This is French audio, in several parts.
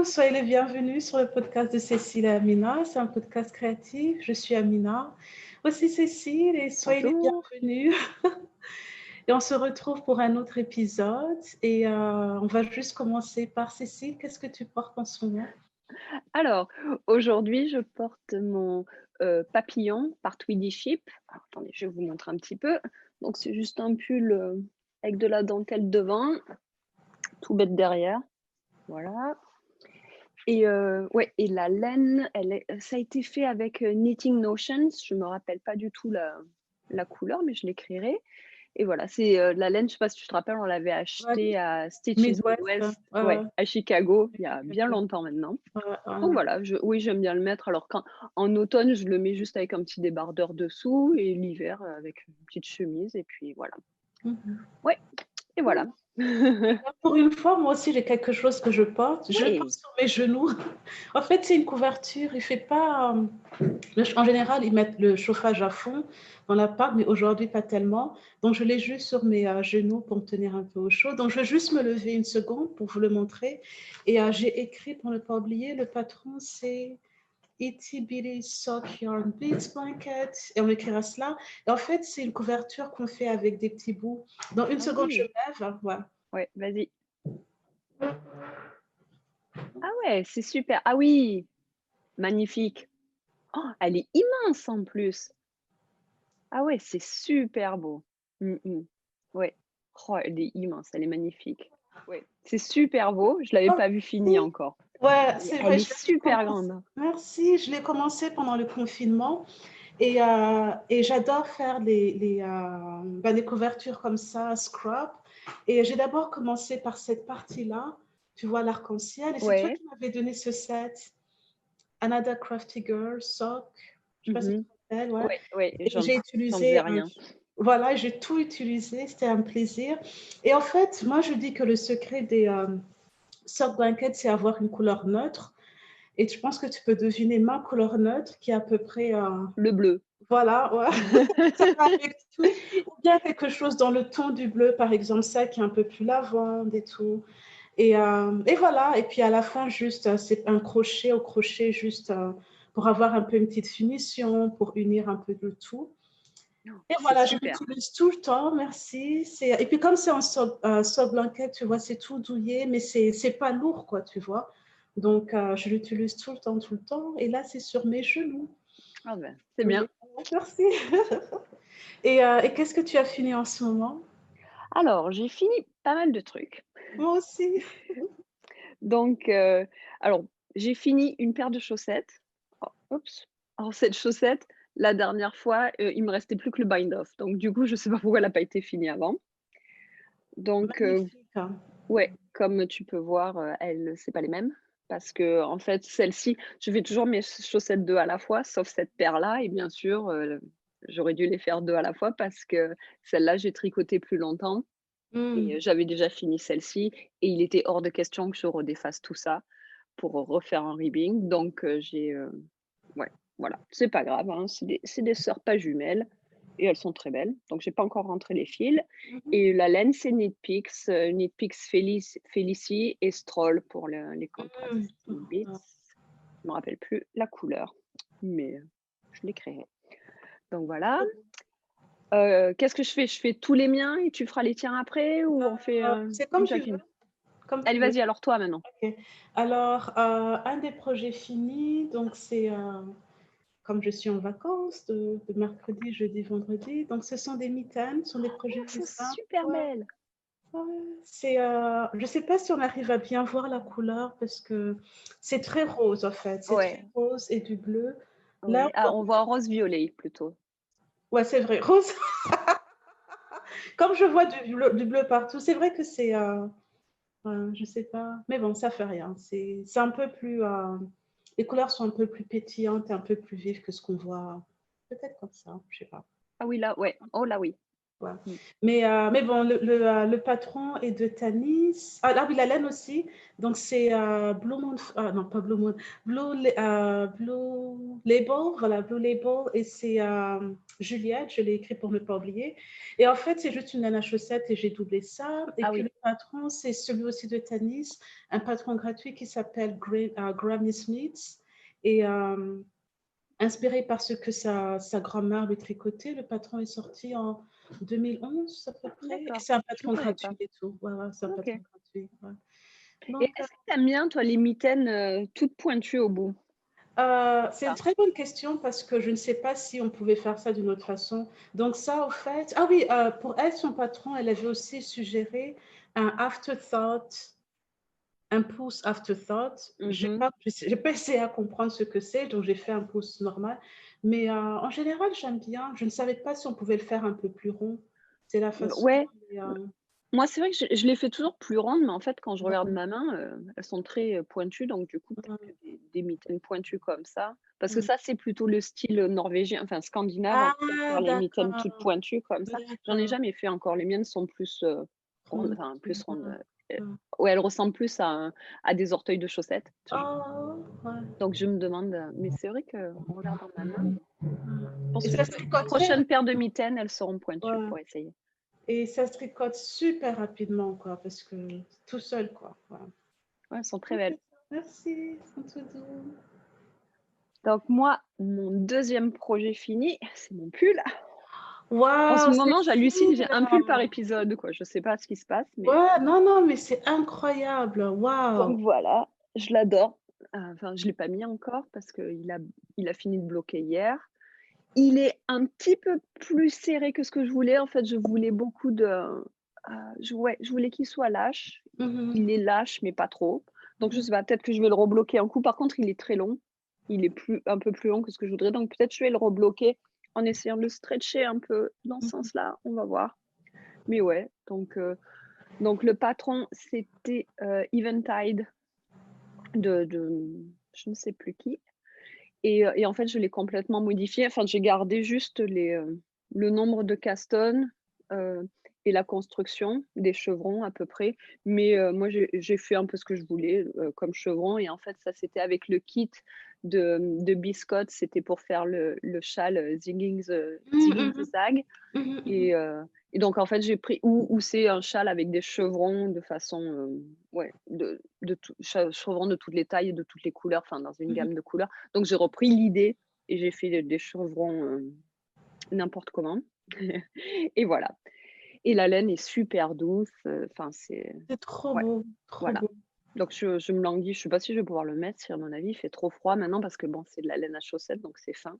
soyez les bienvenus sur le podcast de Cécile et Amina. C'est un podcast créatif. Je suis Amina. Voici Cécile et soyez les Bonjour. bienvenus. Et on se retrouve pour un autre épisode. Et on va juste commencer par Cécile. Qu'est-ce que tu portes en ce moment? Alors, aujourd'hui, je porte mon, papillon par Tweedy Sheep. Alors attendez, je vais vous montrer un petit peu. Donc c'est juste un pull, avec de la dentelle devant, tout bête derrière, voilà et ouais et la laine, ça a été fait avec, Knitting Notions. Je me rappelle pas du tout la couleur, mais je l'écrirai et voilà, c'est, de la laine, je sais pas si tu te rappelles, on l'avait Ouais, acheté à Stitches Midwest. Midwest, ouais, Ouais, à Chicago, il y a bien longtemps maintenant. ouais, Donc ouais. voilà, oui, j'aime bien le mettre. Alors quand en automne, je le mets juste avec un petit débardeur dessous et l'hiver, avec une petite chemise et puis voilà. Mhm. Ouais et voilà. Pour une fois, moi aussi, j'ai quelque chose que je porte. Je le porte Oui, sur mes genoux. En fait, c'est une couverture. Il fait pas. En général, ils mettent le chauffage à fond dans l'appart, mais aujourd'hui, pas tellement. Donc, je l'ai juste sur mes genoux pour me tenir un peu au chaud. Donc, je vais juste me lever une seconde pour vous le montrer. Et j'ai écrit, pour ne pas oublier, le patron, c'est Itty Bitty Sock Yarn Beads Blanket. Et on écrira cela. Et en fait, c'est une couverture qu'on fait avec des petits bouts. Dans une ah seconde, je oui, lève. Ouais. ouais, vas-y. Ah ouais, c'est super. Ah oui, magnifique. Oh, elle est immense en plus. Ah ouais, c'est super beau. Mmh mh. Ouais. Oh, elle est immense, elle est magnifique. Ouais, c'est super beau, je l'avais Oh, pas vu fini merci. encore. Ouais, Et c'est vrai, elle je est l'ai super commencé. grande. Merci, je l'ai commencé pendant le confinement et j'adore faire les couvertures comme ça, scrap. Et j'ai d'abord commencé par cette partie-là, tu vois, l'arc-en-ciel. Et c'est toi Ouais. qui m'avais donné ce set, Another Crafty Girl, Sock, je sais pas si tu Mmh. te rappelles, ouais. Ouais, ouais, Et j'ai j'en faisais utilisé, rien. voilà, j'ai tout utilisé, c'était un plaisir. Et en fait, moi, je dis que le secret des sock blankets, c'est avoir une couleur neutre. Et je pense que tu peux deviner ma couleur neutre qui est à peu près, Le bleu. voilà, ouais, ça va avec tout. Ou bien quelque chose dans le ton du bleu, par exemple, ça qui est un peu plus lavande et tout. Et voilà, et puis à la fin, juste, c'est un crochet au crochet, juste pour avoir un peu une petite finition, pour unir un peu le tout. Et C'est voilà, je super. l'utilise tout le temps, merci. Et puis comme c'est en soft blanket, tu vois, c'est tout douillet, mais c'est pas lourd, quoi, tu vois. Donc, je l'utilise tout le temps, tout le temps. Et là, c'est sur mes genoux. Ah ben, c'est Oui, bien. merci. Et qu'est-ce que tu as fini en ce moment? Alors, j'ai fini pas mal de trucs. Moi aussi. Donc, alors, j'ai fini une paire de chaussettes. Oh, oups. Alors cette chaussette, la dernière fois, il me restait plus que le bind off. Donc du coup, je sais pas pourquoi elle a pas été finie avant. Donc, Magnifique, hein. ouais, comme tu peux voir, c'est pas les mêmes. Parce que en fait, celle-ci, je fais toujours mes chaussettes 2 à la fois, sauf cette paire-là et bien sûr, j'aurais dû les faire 2 à la fois parce que celle-là, j'ai tricoté plus longtemps et Hmm. j'avais déjà fini celle-ci et il était hors de question que je redéfasse tout ça pour refaire un ribbing. Donc, ouais, voilà, c'est pas grave, hein, c'est des sœurs pas jumelles et elles sont très belles. Donc j'ai pas encore rentré les fils Mhm. et la laine, c'est Knit Picks Felicie et Stroll pour les contrast Hmm. bits. Je me rappelle plus la couleur, mais je les créerai. Donc voilà. Qu'est-ce que je fais? Je fais tous les miens et tu feras les tiens après ou on fait, C'est une comme tu veux, chacune? comme Allez, tu veux. vas-y, alors toi maintenant. Ok. Alors, un des projets finis, donc c'est comme je suis en vacances de mercredi, jeudi, vendredi, donc ce sont des mitaines, ce sont des Oh, projets elles sont simples. super Ouais, belles! ouais. Je ne sais pas si on arrive à bien voir la couleur parce que c'est très rose en fait, c'est très Ouais, rose et du bleu. Là, ouais. Ah, on voit rose-violet plutôt. ouais, c'est vrai, rose. Comme je vois du bleu partout, c'est vrai que c'est, je sais pas, mais bon, ça fait rien. C'est un peu plus, les couleurs sont un peu plus pétillantes et un peu plus vives que ce qu'on voit peut-être comme ça, je sais pas. Ah oui, là, ouais. Oh là, oui. Ouais. Mm. Mais bon, le patron est de Tanis. Ah oui, la laine aussi. Donc, c'est Blue Moon. Non, pas Blue Moon. Blue Label. Voilà, Blue Label. Et c'est Juliette. Je l'ai écrit pour ne pas oublier. Et en fait, c'est juste une laine à chaussettes et j'ai doublé ça. Et Ah puis, oui, le patron, c'est celui aussi de Tanis. Un patron gratuit qui s'appelle Granny Smith. Et inspiré par ce que sa grand-mère lui tricotait, le patron est sorti en 2011 à peu près. Et d'accord. c'est un Je ne patron savais pas. gratuit et tout. Ouais, ouais, c'est un Ok. patron gratuit. Ouais. Et Donc, est-ce que tu aimes bien, toi, les mitaines toutes pointues au bout? c'est une Ah, très bonne question parce que je ne sais pas si on pouvait faire ça d'une autre façon. Donc ça, au fait, ah oui, pour elle, son patron, elle avait aussi suggéré un afterthought, un pouce afterthought. mhm. J'ai pas essayé à comprendre ce que c'est, donc j'ai fait un pouce normal. Mais en général, j'aime bien. Je ne savais pas si on pouvait le faire un peu plus rond. C'est la façon. Ouais, Mais, moi, c'est vrai que je les fais toujours plus rondes, mais en fait, quand je regarde ouais, ma main, elles sont très, pointues, donc du coup, peut-être que ouais, des mitaines pointues comme ça parce que ouais. ça, c'est plutôt le style, norvégien, enfin scandinave, en Ah, tout cas, faire les mitaines toutes d'accord, pointues comme ça. J'en ai d'accord. jamais fait encore. Les miennes sont plus, rondes, Ronde, enfin plus rondes, ouais. ouais, elles ressemblent plus à des orteils de chaussettes. Oh, ouais. Donc je me demande, mais c'est vrai qu'en regardant ma main, je pense Et que ça se les tricote très prochaines paires de rapidement. mitaines, elles seront pointues Ouais. pour essayer. Et ça se tricote super rapidement, quoi, parce que tout seul, quoi. Voilà. Ouais, elles sont très Ok, belles. merci, c'est tout doux. Donc moi, mon deuxième projet fini, c'est mon pull. En ce Waouh, c'est moment, j'hallucine, j'ai un pull par super! épisode, quoi. Je sais pas ce qui se passe, mais Ouais, non, non, mais c'est incroyable. Waouh! donc voilà, je l'adore. Enfin, je l'ai pas mis encore parce qu'il a fini de bloquer hier. Il est un petit peu plus serré que ce que je voulais. En fait, je voulais beaucoup de, je voulais qu'il soit lâche. Mhm, Il est lâche, mais pas trop. Donc je mhm, sais pas, peut-être que je vais le rebloquer un coup. Par contre, il est très long. Il est un peu plus long que ce que je voudrais. Donc peut-être je vais le rebloquer en essayant de le stretcher un peu dans ce mhm. sens-là. On va voir. Mais ouais, donc le patron, c'était, Eventide de je ne sais plus qui et en fait, je l'ai complètement modifié. Enfin, j'ai gardé juste le nombre de castones, heu et la construction des chevrons à peu près. Mais moi, j'ai fait un peu ce que je voulais, comme chevron et en fait, ça, c'était avec le kit de Biscotte. C'était pour faire le châle, Zigging the Mhm, Zag. mhm, mhm, Et donc en fait, j'ai pris ou c'est un châle avec des chevrons de façon, ouais, de tout chevrons de toutes les tailles et de toutes les couleurs, enfin dans une mhm, gamme de couleurs. Donc j'ai repris l'idée et j'ai fait des chevrons, n'importe comment et voilà. Et la laine est super douce, enfin c'est c'est trop ouais, beau, trop voilà. beau. Donc je me languis, je sais pas si je vais pouvoir le mettre si à mon avis il fait trop froid maintenant parce que bon, c'est de la laine à chaussettes donc c'est fin.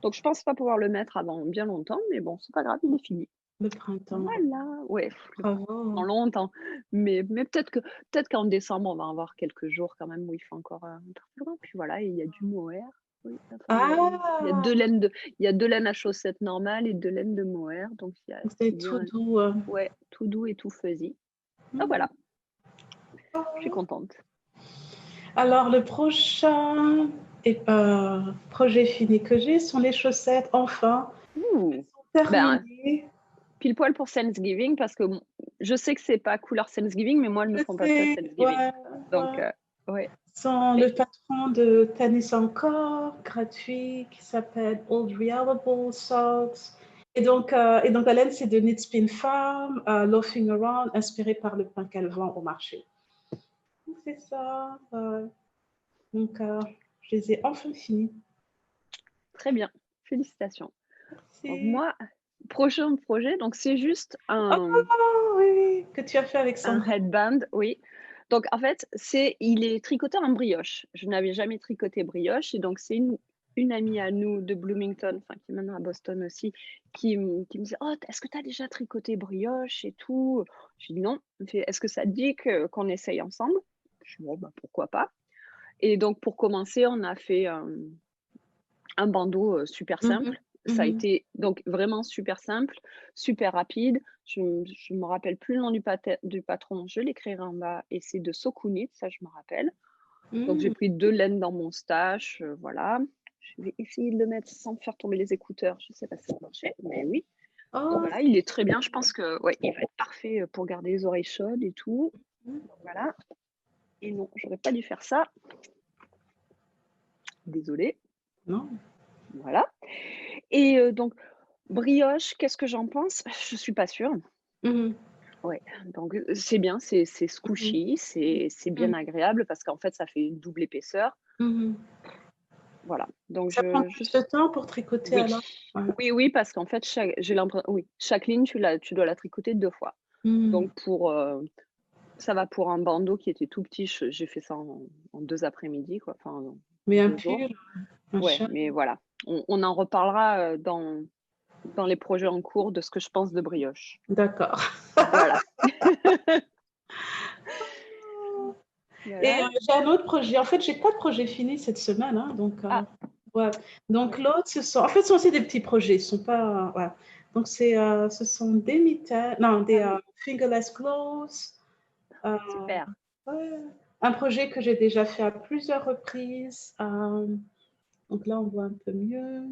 Donc je pense pas pouvoir le mettre avant bien longtemps, mais bon, c'est pas grave, il est fini. Le printemps, Voilà, ouais, le prend bravo. longtemps, mais peut-être qu'en décembre, on va avoir quelques jours quand même où il fait encore, un peu plus grand, puis voilà et il y a du mohair. Oui, enfin il y a Ah, 2 laines il y a 2 laines à chaussettes normales et 2 laines de mohair, donc c'est c'est tout bien doux. ouais, tout doux et tout fuzzy. Ah Mhm. voilà, je suis contente. Alors, le prochain projet fini que j'ai sont les chaussettes. Enfin, elles Ouh! sont Ben, terminées. pile poil pour Thanksgiving parce que bon, je sais que c'est pas couleur Thanksgiving, mais moi, elles me Je font penser à sais, Thanksgiving. ouais, Donc ouais. ouais Sans et le patron de Tanis encore, gratuit, qui s'appelle Old Reliable Socks. Et donc la laine, c'est de Knit Spin Farm, Loafing Around, inspiré par le pain qu'elle vend au marché. Donc, c'est ça. Donc, je les ai enfin finis. très bien, félicitations. Donc Merci. moi, prochain projet, donc c'est juste Oh, oui, oui, que tu as fait avec un Sandra. headband, oui. Donc en fait, il est tricoté en brioche. Je n'avais jamais tricoté brioche et donc c'est une amie à nous de Bloomington, enfin qui est maintenant à Boston aussi, qui me disait: «Oh, est-ce que tu as déjà tricoté brioche et tout?» Je dis: «Non». Elle me fait: «Est-ce que ça te dit qu'on essaye ensemble?» Je dis: «Bon, bah, pourquoi pas» et donc pour commencer, on a fait, un bandeau, super Mhm, simple. Ça a mhm, été donc vraiment super simple, super rapide. Je me rappelle plus le nom du patron, je l'écrirai en bas et c'est de Sokunit, ça je me rappelle. Donc j'ai mhm. pris 2 laines dans mon stash, voilà. Je vais essayer de le mettre sans me faire tomber les écouteurs. Je sais pas si ça va marcher, mais oui. Donc Oh, voilà, il est très bien. Je pense que ouais, il va être parfait pour garder les oreilles chaudes et tout. Donc voilà. Et non, j'aurais pas dû faire ça. Désolée. non. Voilà. Et donc, brioche, qu'est-ce que j'en pense? Je suis pas sûre. Mhm, Ouais, donc c'est bien, c'est mhm, squishy, c'est bien mhm, agréable parce qu'en fait, ça fait une double épaisseur. mhm. Voilà, donc Ça prend je plus de temps pour tricoter oui. alors? Ouais. Oui, parce qu'en fait, chaque ligne, tu dois la tricoter 2 fois. Mhm. Donc ça va pour un bandeau qui était tout petit, j'ai fait ça en 2 après-midi quoi, enfin en Mais un 2 jours. pull, un Ouais, châle, mais voilà, on en reparlera, dans les projets en cours de ce que je pense de brioche. d'accord. Voilà, Et voilà. j'ai un autre projet. En fait, j'ai pas de projet fini cette semaine, hein, donc Ah, ouais. Donc ouais. l'autre, en fait, ce sont aussi des petits projets. Ce sont pas, ouais. Donc ce sont des mitaines, non, Ah des oui, fingerless clothes. euh, super. ouais. Un projet que j'ai déjà fait à plusieurs reprises. Donc là, on voit un peu mieux.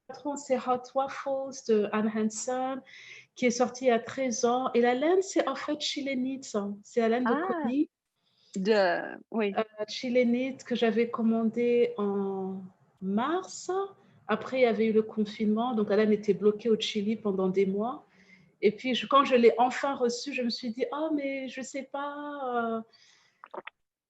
Patron, c'est Hot Waffles de Anne Hansen, qui est sorti il y a 13 ans. Et la laine, c'est en fait Chilenite, hein. C'est la laine de Ah, Connie. oui. Chilenite que j'avais commandé en mars. Après, il y avait eu le confinement, donc la laine était bloquée au Chili pendant des mois. Et puis, quand je l'ai enfin reçue, je me suis dit, oh, mais je ne sais pas,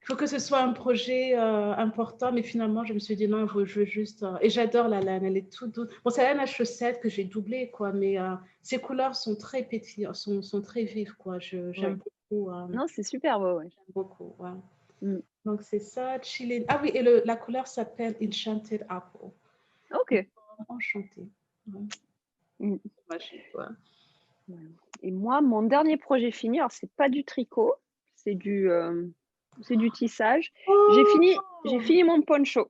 il faut que ce soit un projet important. Mais finalement, je me suis dit, non, je veux juste. Et j'adore la laine, elle est toute douce. Bon, c'est la laine à chaussettes que j'ai doublée, quoi, mais ses couleurs sont très pétillantes, sont très vives, quoi. Oui. J'aime beaucoup. Non, c'est super, ouais, ouais. J'aime beaucoup, ouais. Mmh. Donc c'est ça, Chile. Ah oui, et la couleur s'appelle Enchanted Apple. OK. Enchanté. Ouais, Mmh. magique, ouais. Voilà. Et moi, mon dernier projet fini, alors c'est pas du tricot, c'est du tissage. J'ai Oh! fini mon poncho.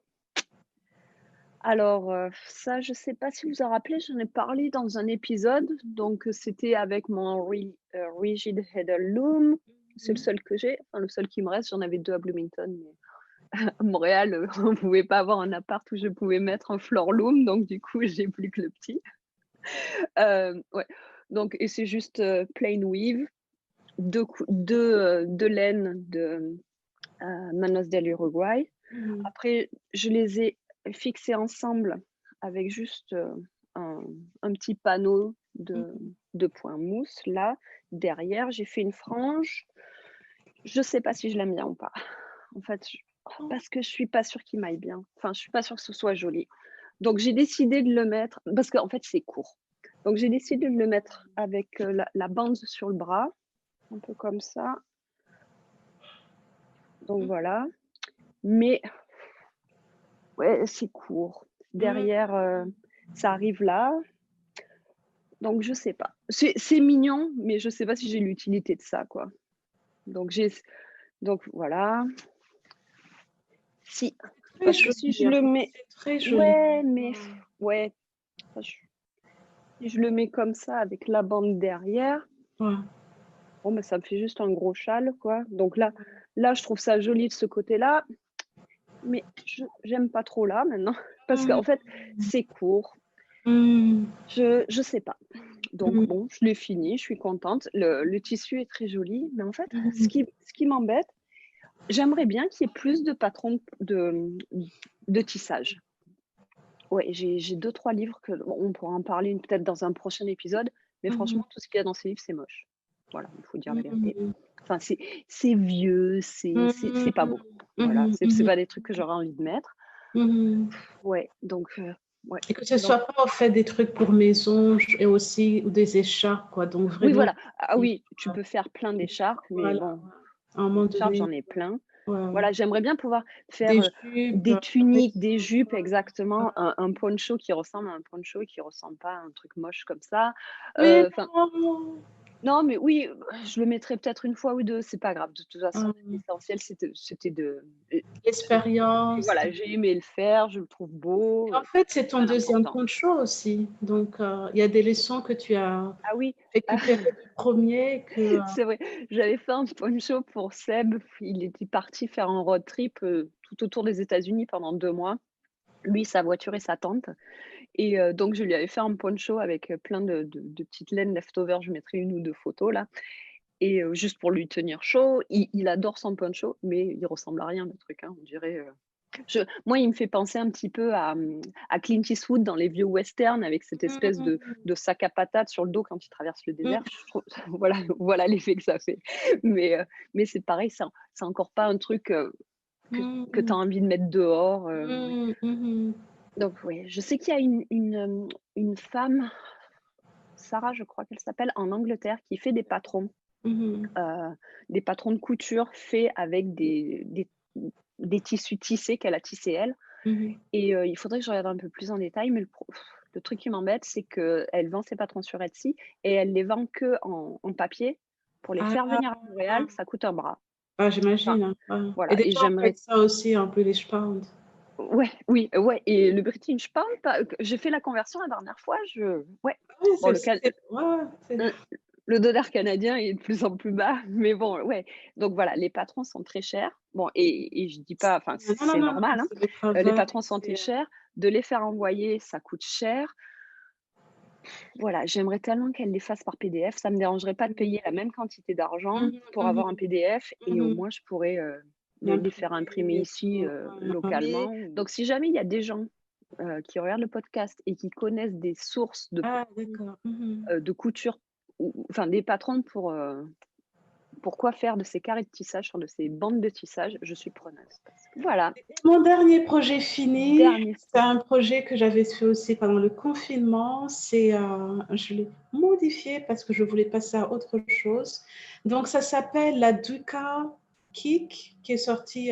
Alors, ça, je sais pas si vous en rappelez, j'en ai parlé dans un épisode. Donc, c'était avec mon Rigid Heather Loom. C'est le Mhm. seul que j'ai, enfin le seul qui me reste. J'en avais 2 à Bloomington, mais à Montréal, on pouvait pas avoir un appart où je pouvais mettre un floor loom, donc du coup, j'ai plus que le petit. Ouais, donc et c'est juste, plain weave, 2 laines de, Manos del Uruguay. Mhm. Après, je les ai fixés ensemble avec juste, un petit panneau de point mousse. Là, derrière, j'ai fait une frange. Je sais pas si je l'aime bien ou pas. En fait, parce que je suis pas sûre qu'il m'aille bien. Enfin, je suis pas sûre que ce soit joli. Donc j'ai décidé de le mettre parce qu'en fait, c'est court. Donc j'ai décidé de le mettre avec, la bande sur le bras, un peu comme ça. Donc voilà. Mais ouais, c'est court. Mhm. Derrière, ça arrive là. Donc je sais pas. C'est mignon, mais je sais pas si j'ai l'utilité de ça, quoi. Donc j'ai donc voilà. Si, Très parce que si joli, je hein. le mets C'est très joli. ouais, mais Ouais. ouais, enfin, si je le mets comme ça avec la bande derrière, Ouais. bon, bah, ça me fait juste un gros châle, quoi. Donc là, je trouve ça joli de ce côté-là, mais j'aime pas trop là, maintenant, parce Mhm. qu'en fait, c'est court. Mhm. Je sais pas. Donc Mhm. bon, je l'ai fini, je suis contente. Le tissu est très joli, mais en fait, Mhm. ce qui m'embête, j'aimerais bien qu'il y ait plus de patrons de tissage. Ouais, j'ai 2-3 livres que on pourra en parler peut-être dans un prochain épisode, mais Mhm. franchement, tout ce qu'il y a dans ces livres, c'est moche. Voilà, il faut dire la vérité. Mhm. Enfin, c'est vieux, c'est pas beau. Voilà, Mhm. c'est Mhm. pas des trucs que j'aurais envie de mettre. Mhm. Ouais, donc ouais, Et que ce donc soit pas en fait des trucs pour maison et aussi ou des écharpes, quoi. Donc oui, vraiment, voilà. Ah oui, tu peux faire plein d'écharpes, mais voilà, bon, à un moment des écharpes, donné, j'en ai plein. ouais. Voilà, j'aimerais bien pouvoir faire, Des jupes, des tuniques, des- des jupes exactement, un poncho qui ressemble à un poncho et qui ressemble pas à un truc moche comme ça. Mais Enfin non! non, mais oui, je le mettrai peut-être une fois ou 2, c'est pas grave. De toute façon, Hem, l'essentiel, c'était de et l'expérience. voilà, j'ai aimé le faire, je le trouve beau, En fait, c'est ton pas deuxième l'important. poncho aussi. Donc, il y a des leçons que tu as Ah oui, ah, récupérées du premier que, c'est vrai, j'avais fait un poncho pour Seb, il était parti faire un road trip, tout autour des États-Unis pendant 2 mois lui, sa voiture et sa tente. Et donc je lui avais fait un poncho avec, plein de petites laines leftover. Je mettrai une ou 2 photos là et juste pour lui tenir chaud. Il adore son poncho, mais il ressemble à rien le truc, hein, on dirait, moi, il me fait penser un petit peu à Clint Eastwood dans les vieux westerns avec cette espèce Mmh. de sac à patates sur le dos quand il traverse le Mmh. désert. Je trouve voilà l'effet que ça fait. Mais mais c'est pareil, c'est encore pas un truc, que que tu Mmh. as envie de mettre dehors, Mmh. Mmh. donc oui, je sais qu'il y a une femme, Sarah, je crois qu'elle s'appelle, en Angleterre, qui fait Mmh. heu, des patrons de couture faits avec des tissus tissés qu'elle a tissés elle. Mmh. Et il faudrait que je regarde un peu plus en détail, mais le truc qui m'embête, c'est qu'elle vend ses patrons sur Etsy et elle les vend qu'en papier. Pour les faire Ah! venir à Montréal, ça coûte un bras. Ah, Enfin, j'imagine, hein. Ouais. Et voilà des et gens j'aimerais prêtent ça aussi, un British pound. ouais, oui, ouais et le British pound, j'ai fait la conversion la dernière fois, ouais. Oui, Bon, ouais, ouais, c'est Heu, le dollar canadien est de plus en plus bas, mais bon, ouais. Donc voilà, les patrons sont très chers. Bon et je dis pas enfin, non, non, c'est non, non, normal, hein. c'est le Les travail, patrons sont très c'est, chers. De les faire envoyer, ça coûte cher. Voilà, j'aimerais tellement qu'elle les fasse par PDF. Ça me dérangerait pas de mmh payer la même quantité d'argent mh. pour Mmh avoir un mh. PDF et au Mmh. moins je pourrais, les faire imprimer L'imprimer et ici, tout, mais localement. Donc si jamais il y a des gens, qui regardent le podcast et qui connaissent des sources ah d'accord. Mmh. de couture ou enfin des patrons pour quoi faire de ces carrés de tissage sur de ces bandes de tissage, je suis preneuse. Voilà, Mon dernier projet fini, dernier c'est step. un projet que j'avais fait aussi pendant le confinement. C'est, je l'ai modifié parce que je voulais passer à autre chose. Donc ça s'appelle la Duca Kick, qui est sortie,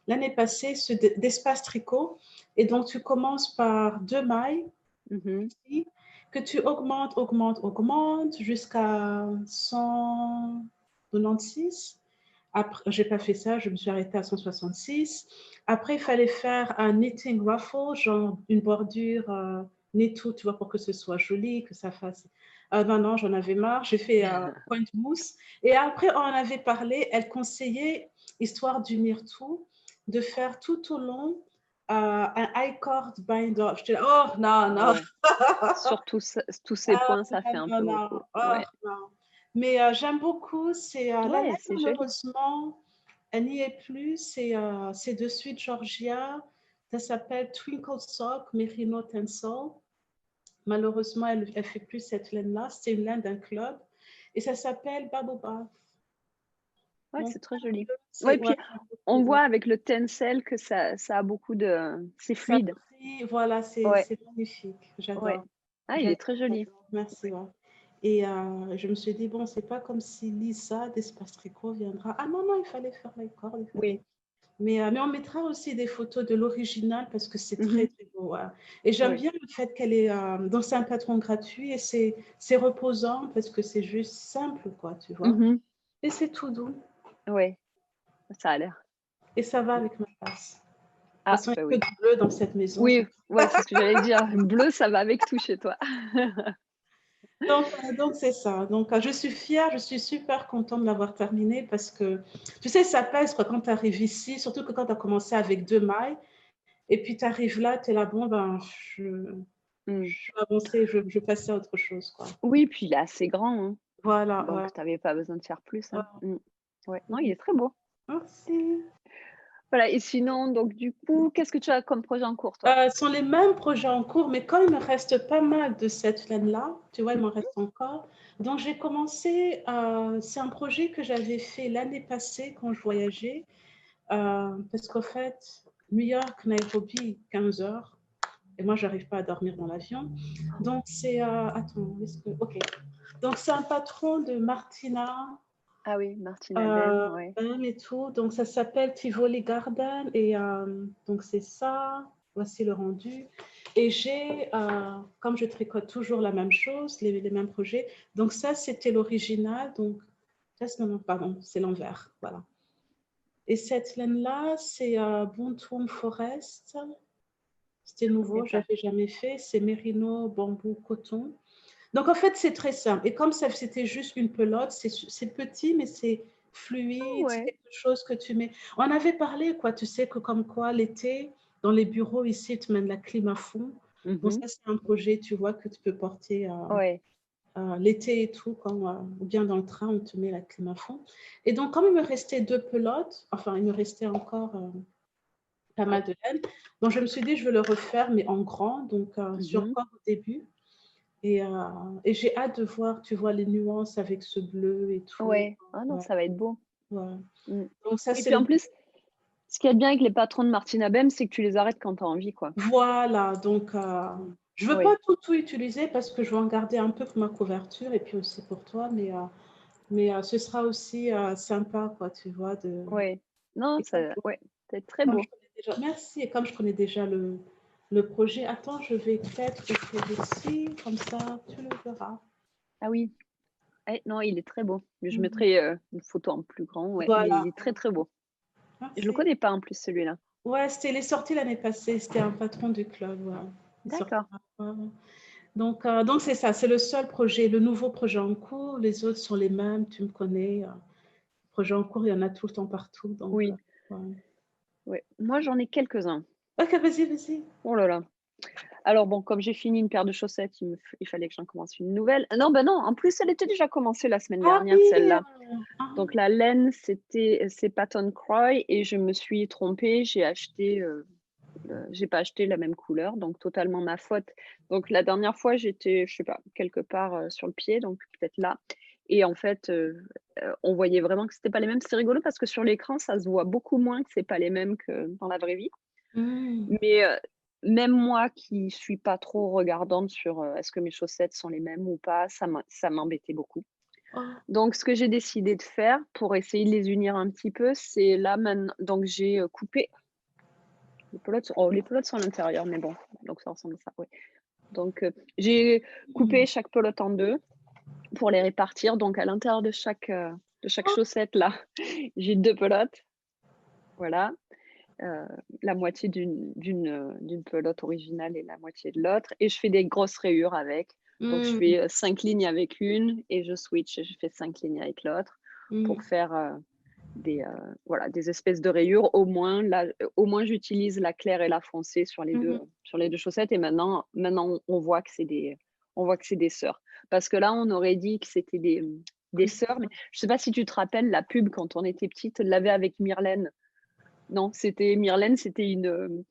l'année passée, d'Espace Tricot. Et donc tu commences par 2 mailles Mmh. ici, que tu augmentes, augmentes, augmentes jusqu'à 196. Après, j'ai pas fait ça, je me suis arrêtée à 166. Après, il fallait faire un knitting ruffle, genre une bordure netto, tu vois, pour que ce soit joli, que ça fasse. Non, non, j'en avais marre. J'ai fait point mousse. Et après, on en avait parlé. Elle conseillait, histoire d'unir tout, de faire tout au long un I-cord binder. Je dis, oh non, non. Ouais, surtout tous ces Ah, points, ça fait un non, peu non, beaucoup. oh, Ouais, non. Mais j'aime beaucoup. C'est la ouais, laine, c'est joli. malheureusement, elle n'y est plus. C'est de Sweet Georgia. Ça s'appelle Twinkle Sock Merino Tencel. Malheureusement, elle ne fait plus cette laine-là. C'est une laine d'un club. Et ça s'appelle Bubble Bath. Ouais, Donc, c'est très joli. Ouais, c'est ouais, puis j'aime on beaucoup, ouais. voit avec le tencel que ça a beaucoup c'est Ça fluide. brille, voilà, Ouais, c'est magnifique. ouais. J'adore. Ah, il est J'adore, très joli. j'adore. Merci, ouais. Et je me suis dit, bon, c'est pas comme si Lisa d'Espace Tricot viendra. Ah non, non, il fallait faire les cordes, il fallait. Oui. Mais on mettra aussi des photos de l'original parce que c'est très, Mmh. très beau. Ouais. Et j'aime Ouais. bien le fait qu'elle est. Donc, c'est un patron gratuit et c'est reposant parce que c'est juste simple, quoi, tu vois. Mmh. Et c'est tout doux. Ouais, ça a l'air. Et ça va avec ma face. De toute Ah, façon, bah il n'y a oui. que du bleu dans cette maison. Oui, ouais, c'est ce que j'allais dire. Bleu, ça va avec tout chez toi. Donc c'est ça. Donc, je suis fière, je suis super contente de l'avoir terminé parce que, tu sais, ça pèse quoi, quand tu arrives ici, surtout que quand tu as commencé avec 2 mailles et puis tu arrives là, tu es là, bon, ben, Mmh. je vais avancer, je vais passer à autre chose, quoi. Oui, puis il est assez grand, hein, Voilà, ouais. donc tu avais pas besoin de faire plus, Ouais. hein. Mmh. Ouais, non, il Mmh. est très beau. Merci. Voilà et sinon donc du coup, qu'est-ce que tu as comme projet en cours, toi? Ce sont les mêmes projets en cours, mais quand il me reste pas mal de cette laine-là, tu vois, il m'en reste encore. Donc j'ai commencé, c'est un projet que j'avais fait l'année passée quand je voyageais. Parce qu'au fait, New York, Nairobi, 15 heures. Et moi, j'arrive pas à dormir dans l'avion. Donc, c'est. Attends, est-ce que. OK. Donc, c'est un patron de Martina Ah oui, Martina Ben, euh, ouais. et tout. Donc, ça s'appelle Tivoli Garden. Et donc, c'est ça. Voici le rendu. Et j'ai, comme je tricote toujours la même chose, les mêmes projets. Donc, ça, c'était l'original. Donc, ça, non, non, pardon, c'est l'envers. Voilà. Et cette laine-là, c'est Buntum Forest. C'était Je connais nouveau, pas. j'avais jamais fait. C'est Mérino, bambou, coton. Donc en fait, c'est très simple. Et comme ça, c'était juste une pelote, c'est petit, mais c'est Ah fluide, c'est ouais. quelque chose que tu mets. On avait parlé, quoi, tu sais, que comme quoi l'été, dans les bureaux ici, tu mets la clim à fond. Donc Mhm. ça, c'est un projet, tu vois, que tu peux porter Ouais. l'été et tout, quand, ou bien dans le train, on te met la clim à fond. Et donc, comme il me restait 2 pelotes, enfin, il me restait encore pas mal de laine, donc je me suis dit, je vais le refaire, mais en grand, donc je suis Mhm. encore au début. Et j'ai hâte de voir, tu vois, les nuances avec ce bleu et tout. Ouais. Ah non, Ouais, ça va être beau. ouais. Mm. Donc ça, Et c'est puis en le... plus, ce qui est bien avec les patrons de Martine Abem, c'est que tu les arrêtes quand tu as envie, quoi. Voilà, donc Mm. je veux pas Oui. tout utiliser parce que je veux en garder un peu pour ma couverture et puis aussi pour toi, mais ce sera aussi sympa, quoi, tu vois. Ouais. Non, Et comme, ça, ouais, c'est très comme je beau. connais déjà, merci, et comme je connais déjà le projet, attends, je vais peut-être écrire ici, comme ça, tu le verras. Ah oui. Eh, non, il est très beau. Je Mhm. mettrai une photo en plus grand, ouais, mais il Voilà, est très très beau. Je le merci. connais pas en plus celui-là. Ouais, il est sorti l'année passée, c'était un patron du club, ouais. Il D'accord. sortira pas. Donc c'est ça, c'est le seul projet, le nouveau projet en cours. Les autres sont les mêmes, tu me connais. Projet en cours, il y en a tout le temps partout. Donc, Oui. ouais. Ouais. Moi, j'en ai quelques-uns. Ok, vas-y, vas-y. Oh là là. Alors bon, comme j'ai fini une paire de chaussettes, il fallait que j'en commence une nouvelle. Non, ben non, en plus, elle était déjà commencée la semaine Ah dernière, oui! celle-là. Ah, Donc la laine, c'est Patton Croy et je me suis trompée, j'ai pas acheté la même couleur, donc totalement ma faute. Donc la dernière fois, j'étais, je sais pas, quelque part sur le pied, donc peut-être là. Et en fait, on voyait vraiment que c'était pas les mêmes. C'est rigolo parce que sur l'écran, ça se voit beaucoup moins que c'est pas les mêmes que dans la vraie vie. hmm. Mais même moi qui suis pas trop regardante sur est-ce que mes chaussettes sont les mêmes ou pas, ça m'embêtait beaucoup. Oh, Donc, ce que j'ai décidé de faire pour essayer de les unir un petit peu, c'est là maintenant. Donc, j'ai coupé les pelotes sont à l'intérieur, mais bon, donc ça ressemble à ça, oui. Donc, j'ai hmm. coupé chaque pelote en deux pour les répartir. Donc, à l'intérieur de chaque Oh, chaussette, là, j'ai 2 pelotes. Voilà. La moitié d'une pelote originale et la moitié de l'autre. Et je fais des grosses rayures avec. Donc, je hmm, fais 5 lignes avec une et je switch et je fais 5 lignes avec l'autre hmm, pour faire voilà, des espèces de rayures. Au moins j'utilise la claire et la foncée hmm. sur les deux chaussettes. Et maintenant on voit que c'est des sœurs. Parce que là, on aurait dit que c'était des sœurs. Mais je sais pas si tu te rappelles la pub quand on était petite, l'avait avec Myrlène. Non, c'était Myrlène, c'était une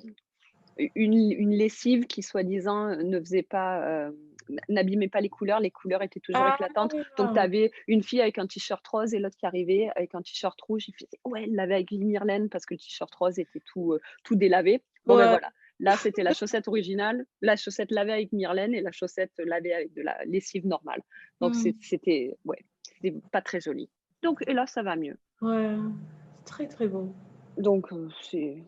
lessive qui, soi-disant, ne faisait pas, n'abîmait pas les couleurs étaient toujours Ah, éclatantes. Donc, tu avais une fille avec un t-shirt rose et l'autre qui arrivait avec un t-shirt rouge. Il faisait, ouais, elle l'avait avec Myrlène parce que le t-shirt rose était tout délavé. Bon, ben ouais. voilà. Là, c'était la chaussette originale, la chaussette lavée avec Myrlène et la chaussette lavée avec de la lessive normale. Donc, Hmm. c'était pas très joli. Donc, et là, ça va mieux. Ouais, c'est très, très beau. Donc, ouais.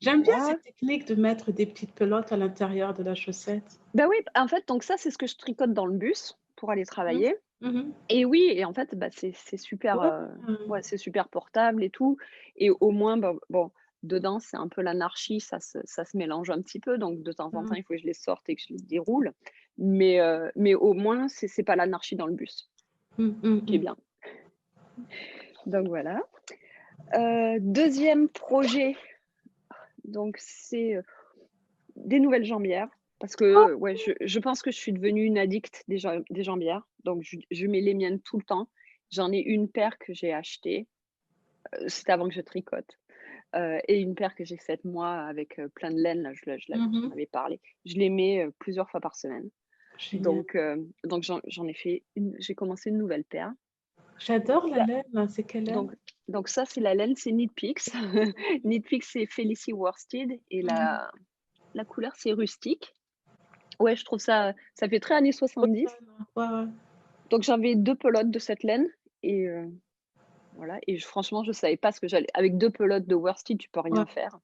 J'aime bien Voilà. cette technique de mettre des petites pelotes à l'intérieur de la chaussette. Bah oui, en fait, donc ça, c'est ce que je tricote dans le bus pour aller Hmm. travailler. Mhm. Et oui, et en fait, bah, c'est super, Ouais. ouais, c'est super portable et tout. Et au moins, bah, bon, dedans, c'est un peu l'anarchie, ça se mélange un petit peu. Donc, de temps en temps, Hmm. il faut que je les sorte et que je les déroule. Mais au moins, c'est pas l'anarchie dans le bus, Hmm, hmm, qui est hmm. bien. Donc voilà. Deuxième projet, donc c'est des nouvelles jambières. Parce Oh, que ouais, je pense que je suis devenue une addict des jambières. Donc, je mets les miennes tout le temps. J'en ai une paire que j'ai achetée. C'était avant que je tricote. Et une paire que j'ai faite moi avec plein de laine. Là, j'en mhm. avais parlé. Je les mets plusieurs fois par semaine. Génial. Donc j'en ai fait j'ai commencé une nouvelle paire. J'adore la Ça- laine. C'est quelle laine? donc, donc ça, c'est la laine, c'est Knit Picks. Knit Picks, c'est Felicie Worsted. Et Mhm. la couleur, c'est rustique. Ouais, je trouve ça fait très années 70. Automne. Ouais, ouais. Donc j'avais 2 pelotes de cette laine et voilà et franchement, je savais pas ce que j'allais avec 2 pelotes de worsted, tu peux Ouais. rien faire.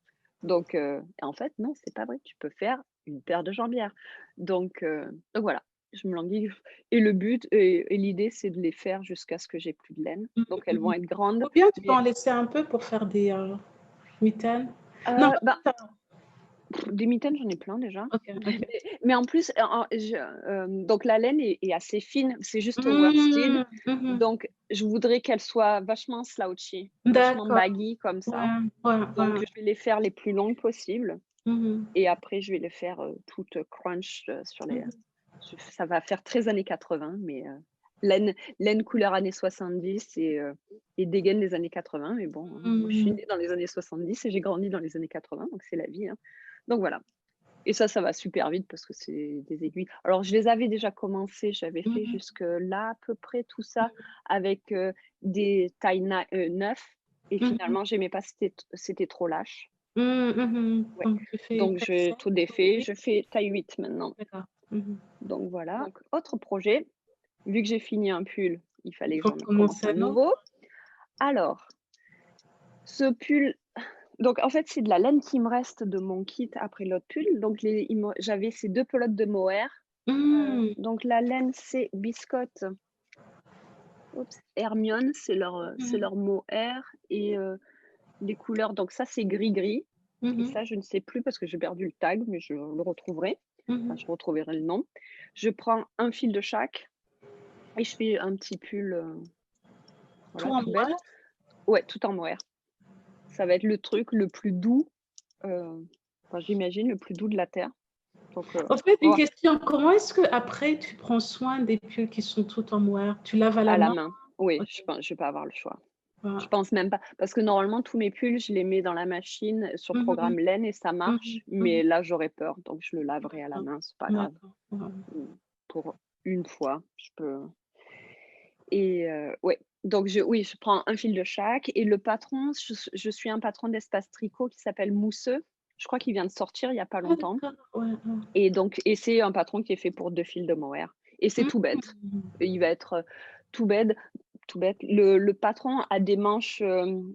Donc en fait, non, c'est pas vrai, tu peux faire une paire de jambières. Donc voilà, je me languis et le but et l'idée, c'est de les faire jusqu'à ce que j'ai plus de laine. Mhm, Donc elles vont mhm. être grandes, Ou bien tu peux mais en laisser un peu pour faire des mitaines. Non, pas bah, mitaines. Des mitaines, j'en ai plein déjà. Ok, ok. Mais en plus, donc la laine est assez fine, c'est juste worsted. Mhm. Donc, je voudrais qu'elle soit vachement slouchy, vachement D'accord. baggy comme ça. Ouais, ouais, Donc, ouais. je vais les faire les plus longues possibles Mhm. et après, je vais les faire toutes crunch sur les. Mhm. Ça va faire très années 80, mais laine couleur années 70 et dégaine des années 80. Mais bon, hein, moi, je suis Mhm. née dans les années 70 et j'ai grandi dans les années 80, donc c'est la vie. Hein. Donc voilà. Et ça va super vite parce que c'est des aiguilles. Alors, je les avais déjà commencé, j'avais fait Mhm. jusque là à peu près tout ça avec des tailles 9 et Mhm. finalement, j'aimais pas, c'était trop lâche. Mhm. Ouais. Donc, tu fais Donc, je 400, tout défait, 8. je fais taille 8 maintenant. D'accord. Mhm. Donc voilà. Donc, autre projet, vu que j'ai fini un pull, il Il fallait que faut j'en commence commencer un un autre. nouveau. Alors, ce pull, donc en fait, c'est de la laine qui me reste de mon kit après l'autre pull. Donc, j'avais ces 2 pelotes de mohair. Mhm. Donc la laine, c'est Biscotte. Oups, Hermione, c'est Mhm. leur mohair et les couleurs, donc ça, c'est gris-gris et Mhm. ça, je ne sais plus parce que j'ai perdu le tag, mais je le retrouverai. Enfin, Mhm. je retrouverai le nom. Je prends un fil de chaque et je fais un petit pull, Tout voilà, en tout bête. moire. Ouais, tout en mohair. Ça va être le truc le plus doux, enfin, j'imagine le plus doux de la terre. Donc, En fait, on va une voir question, comment est-ce que après tu prends soin des pulls qui sont tout en moire? Tu laves à la à la main? main. Oui, Ok. je vais pas avoir le choix. Je Voilà. pense même pas, parce que normalement tous mes pulls, je les mets dans la machine sur Mhm. programme laine et ça Mhm. marche, mais Mhm. là j'aurais peur, donc je le laverai à la D'accord. main, c'est pas grave. D'accord. Ouais. Mmh, pour une fois, je peux et ouais, donc oui, je prends un fil de chaque et le patron, je suis un patron d'Espace Tricot qui s'appelle Mousseux. Je crois qu'il vient de sortir il y a pas Ah longtemps d'accord, ouais, ouais. et donc c'est un patron qui est fait pour 2 fils de mohair et c'est tout bête. Mhm. Et il va être, tout bête tout bête. Le patron a des manches,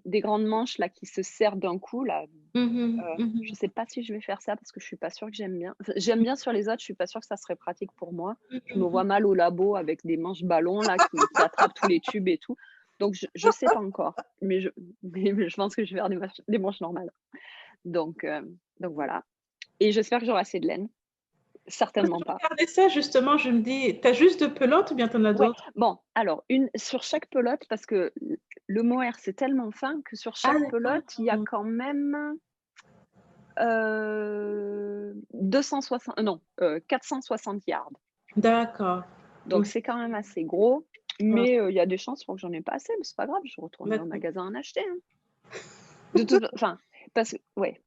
des grandes manches là qui se serrent d'un coup là. Mhm. Je Mhm. sais pas si je vais faire ça parce que je suis pas sûre que j'aime bien. Enfin, j'aime bien sur les autres, je suis pas sûre que ça serait pratique pour moi. Je me vois Mhm. mal au labo avec des manches ballons là qui attrapent tous les tubes et tout. Donc je sais pas encore, mais je pense que je vais faire des manches normales. Donc heu, donc voilà et j'espère que j'aurai assez de laine. Quand Certainement je pas. regardais ça justement, je me dis, tu as juste 2 pelotes ou bien tu en as Ouais, d'autres? bon, alors une sur chaque pelote parce que le mohair, c'est tellement fin que sur Ah chaque pelote, il y a d'accord. quand même, 260 non, 460 yards. D'accord. Donc Donc c'est quand même assez gros, ouais, mais il y a des chances pour que j'en ai pas assez, mais c'est pas grave, je retournerai au d'accord. magasin en acheter, hein. De toute enfin, parce que ouais,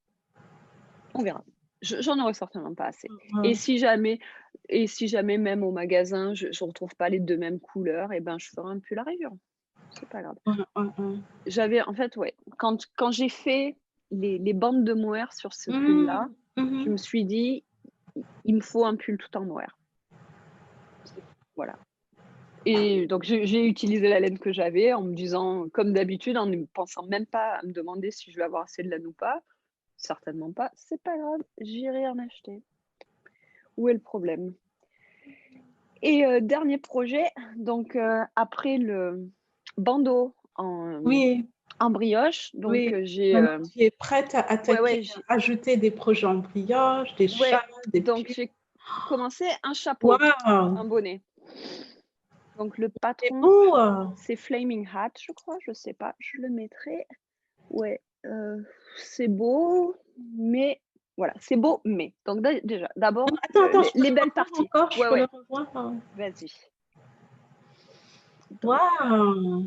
on verra. J'en aurai certainement pas assez et Ouais. si jamais même au magasin, je retrouve pas les 2 mêmes couleurs et ben, je ferai un pull à rayures. C'est pas grave. Ouais, ouais, ouais. J'avais en fait, ouais, quand j'ai fait les bandes de mohair sur ce pull-là, Mmh. je Mhm. me suis dit: «Il me faut un pull tout en mohair». C'est voilà et donc j'ai utilisé la laine que j'avais en me disant comme d'habitude, en ne pensant même pas à me demander si je vais avoir assez de laine ou pas. Certainement pas, c'est pas grave, j'irai en acheter. Où est le problème? Et dernier projet, donc après le bandeau Oui, en brioche, donc oui. j'ai, Maintenant tu es prête à ouais, attaquer, ouais, j'ai à ajouter des projets en brioche, des ouais, châles, des donc pulls. j'ai commencé un chapeau, Waouh! un bonnet. Donc le C'est patron, beau! c'est Flaming Hat, je crois, je sais pas, je le mettrai. Ouais, c'est beau, mais voilà, c'est beau, mais donc déjà, Non, d'abord, attends, attends, je peux les le belles revoir parties. encore? Je Ouais, peux le ouais, revoir? vas-y. Donc, Waouh!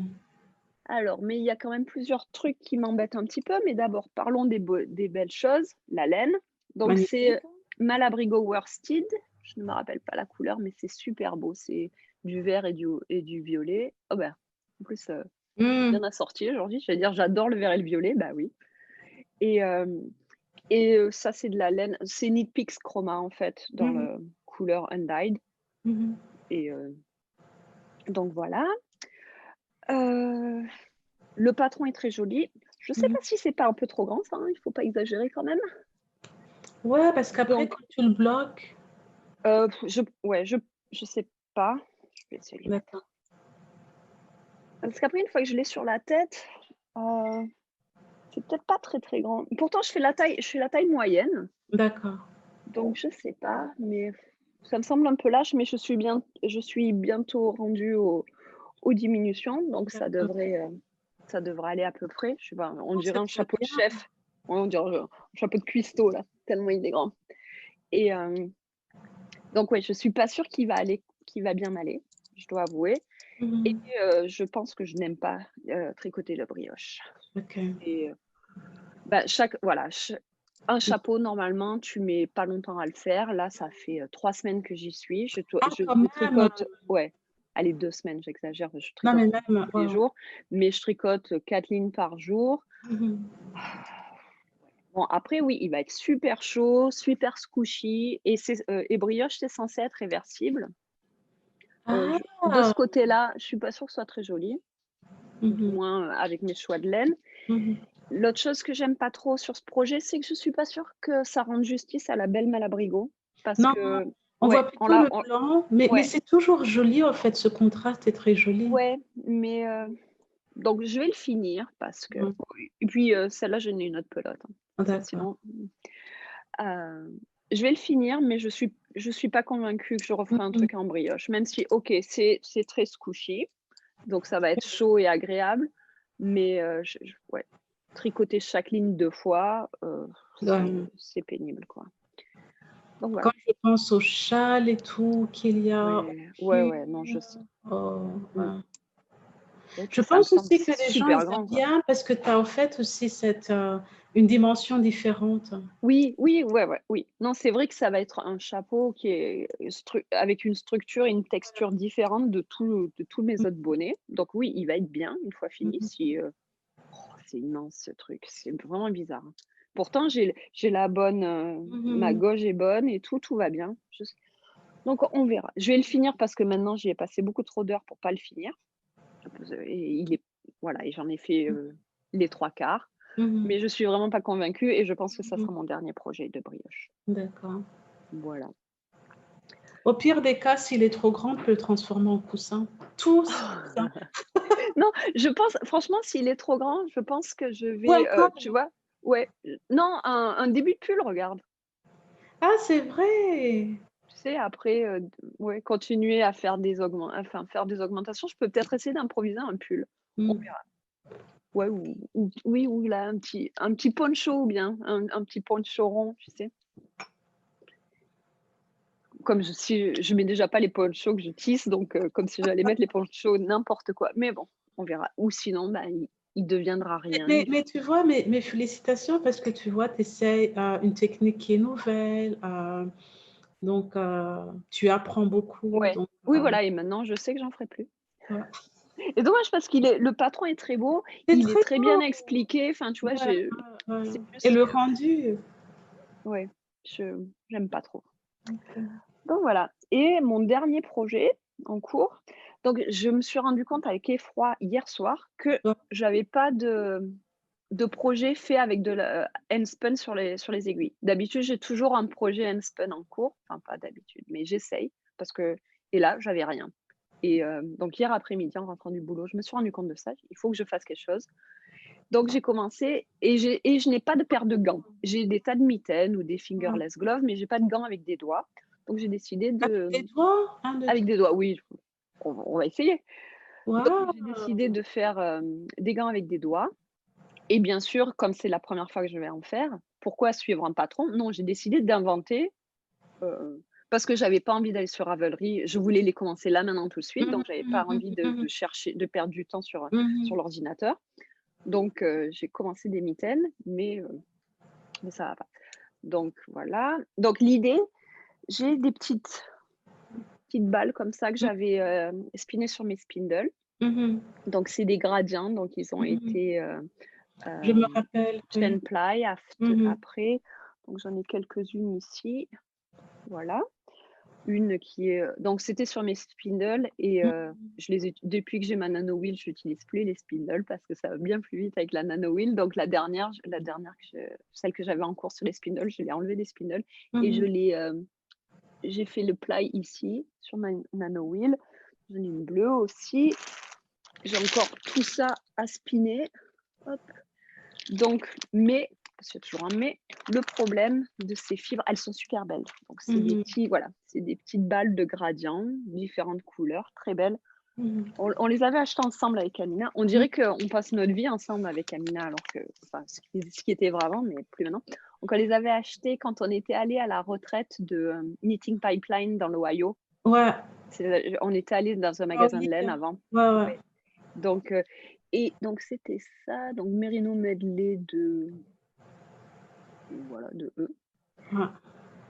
alors, mais il y a quand même plusieurs trucs qui m'embêtent un petit peu, mais d'abord, parlons des belles choses, la laine. Donc c'est Magnifique. Malabrigo Worsted, je ne me rappelle pas la couleur, mais c'est super beau, c'est du vert et du violet. Oh ben, en plus, Mmh. bien assorti aujourd'hui, je vais dire j'adore le vert et le violet, bah oui. Et ça c'est de la laine, c'est Knit Picks Chroma en fait, dans Mmh mh. le couleur Undyed Mmh. et donc voilà. Heu, le patron est très joli. Je sais Mmh. pas si c'est pas un peu trop grand ça, hein, il faut pas exagérer quand même. Ouais, parce qu'après Donc quand tu le bloques je sais pas, je vais essayer. d'accord. Parce qu'après une fois que je l'ai sur la tête, heu, c'est peut-être pas très, très grand. Pourtant, je fais la taille moyenne, D'accord. donc je sais pas, mais ça me semble un peu lâche, mais je suis bientôt rendue aux diminutions, donc D'accord. ça devrait aller à peu près. Je sais pas, on Oh, dirait c'est un très chapeau de bien. chef. Ouais, on dirait un chapeau de cuistot là, tellement il est grand et donc ouais, je suis pas sûre qu'il va bien m'aller, je dois avouer et Mhm. je pense que je n'aime pas, tricoter le brioche Ok. et bah, un chapeau normalement, tu mets pas longtemps à le faire. Là, ça fait, 3 semaines que j'y suis. Ah, Je quand le même. tricote ouais, allez 2 semaines, j'exagère, je Non, tricote mais pas même. tous les Wow. jours, mais je tricote, 4 lignes par jour. Mhm. Bon après oui, il va être super chaud, super squishy et brioche, c'est censé être réversible. Je de ce Ah. côté-là, je suis pas sûre que ce soit très joli, du Mhm. moins, avec mes choix de laine. Mhm. L'autre chose que j'aime pas trop sur ce projet, c'est que je suis pas sûre que ça rende justice à la belle Malabrigo parce Non, que on ouais, voit plutôt le on blanc, mais ouais, c'est toujours joli, en fait, ce contraste est très joli. ouais, mais donc je vais le finir parce que Mhm. oui et puis, celle-là, j'en ai une autre pelote, hein. Ça D'accord. sinon, je vais le finir, mais je suis pas convaincue que je referai un Mhm. truc en brioche, même si OK, c'est très squishy, donc ça va être chaud et agréable, mais je ouais, tricoter chaque ligne 2 fois, Ouais. c'est pénible, quoi. Donc Quand voilà. je pense au châle et tout qu'il y a au Ouais, ouais, pull, ouais, non, je sais. oh, Mmh. ouais. Et Je puis ça me pense semble aussi que les gens, ils super aiment grand, quoi. bien parce que tu as en fait aussi cette, une dimension différente. Oui, oui, ouais, ouais, oui. Non, c'est vrai que ça va être un chapeau qui est avec une structure et une texture différente de tous mes autres bonnets. Donc oui, il va être bien une fois fini. Mhm. C'est immense ce truc, c'est vraiment bizarre, hein. Pourtant, j'ai la bonne, ma Mhm. gauge est bonne et tout va bien. Donc on verra. Je vais le finir parce que maintenant j'y ai passé beaucoup trop d'heures pour pas le finir. Et il est voilà et j'en ai fait, les 3 quarts. Mhm. Mais je suis vraiment pas convaincue et je pense que ça Mhm. sera mon dernier projet de brioche. D'accord. Voilà. Au pire des cas, s'il est trop grand, tu peux le transformer en coussin. Tous coussins. Non, je pense franchement, s'il est trop grand, je pense que je Ou un vais, tu col. vois? Ouais, non, un début de pull, regarde. Ah, c'est vrai. Tu sais, après, ouais, continuer à faire faire des augmentations. Je peux peut-être essayer d'improviser un pull. On Mm. verra. Ouais, oui, ou là, un petit poncho ou bien un petit poncho rond, tu sais? Comme si je mets déjà pas les ponchos que je tisse, donc comme si j'allais mettre les ponchos n'importe quoi. Mais bon, on verra. Ou sinon, bah, il deviendra rien. Mais tu vois, mes félicitations parce que tu vois, tu essaies une technique qui est nouvelle. Donc, tu apprends beaucoup. Ouais. Donc, Oui, voilà et maintenant je sais que j'en ferai plus. ouais. Et dommage parce le patron est très beau, C'est il est très très bien beau. expliqué, enfin, tu vois, Ouais, ouais. c'est Et juste le que rendu. ouais, j'aime pas trop. Ok. Donc voilà et mon dernier projet en cours, donc je me suis rendu compte avec effroi hier soir que Ouais. j'avais pas de projet fait avec de la handspun sur les aiguilles. D'habitude, j'ai toujours un projet handspun en cours, enfin pas d'habitude, mais j'essaye parce que et là, j'avais rien et donc hier après-midi, en rentrant du boulot, je me suis rendu compte de ça. Il faut que je fasse quelque chose. Donc j'ai commencé et je n'ai pas de paire de gants. J'ai des tas de mitaines ou des Ouais. fingerless gloves, mais j'ai pas de gants avec des doigts. Donc j'ai décidé Avec de les doigts? Un, deux, avec trois. des doigts, oui, on va essayer. Donc Waouh! j'ai décidé de faire, des gants avec des doigts et bien sûr, comme c'est la première fois que je vais en faire, pourquoi suivre un patron? Non, j'ai décidé d'inventer, parce que j'avais pas envie d'aller sur Ravelry. Je voulais les commencer là, maintenant, tout de suite, Mhm, donc j'avais pas mhm, envie mhm, de chercher de perdre du temps sur mhm. l'ordinateur. Donc j'ai commencé des mitaines, mais ça va pas. Donc voilà. Donc l'idée, j'ai des petites balles comme ça que j'avais, spinées sur mes spindles. Mhm, Donc c'est des gradients, donc ils ont mhm. été, Je me hem, rappelle, oui. chain ply Mhm, après. Donc j'en ai quelques-unes ici, voilà. Une qui est, donc c'était sur mes spindles et mhm, je les ai depuis que j'ai ma nano wheel, j'utilise plus les spindles parce que ça va bien plus vite avec la nano wheel. Donc la dernière celle que j'avais en cours sur les spindles, je l'ai enlevée des spindles et mhm. j'ai fait le ply ici sur ma nano wheel. J'en ai une bleue aussi. J'ai encore tout ça à spinner. Hop. Donc, mais, parce qu'il y a toujours un mais, le problème de ces fibres, elles sont super belles. Donc, c'est des Mhm. petits, voilà, c'est des petites balles de gradient, différentes couleurs, très belles. Mhm. On les avait achetées ensemble avec Amina. On dirait qu'on passe notre vie ensemble avec Amina, alors que, enfin, ce qui était vraiment, mais plus maintenant. Donc, on les avait achetées quand on était allé à la retraite de Knitting Pipeline dans l'Ohio. Ouais. On était allé dans un Ah magasin de oui. laine avant. Ouais, ouais. Ouais. Donc, et donc c'était ça, donc Merino Medley de, voilà, de eux. Ouais.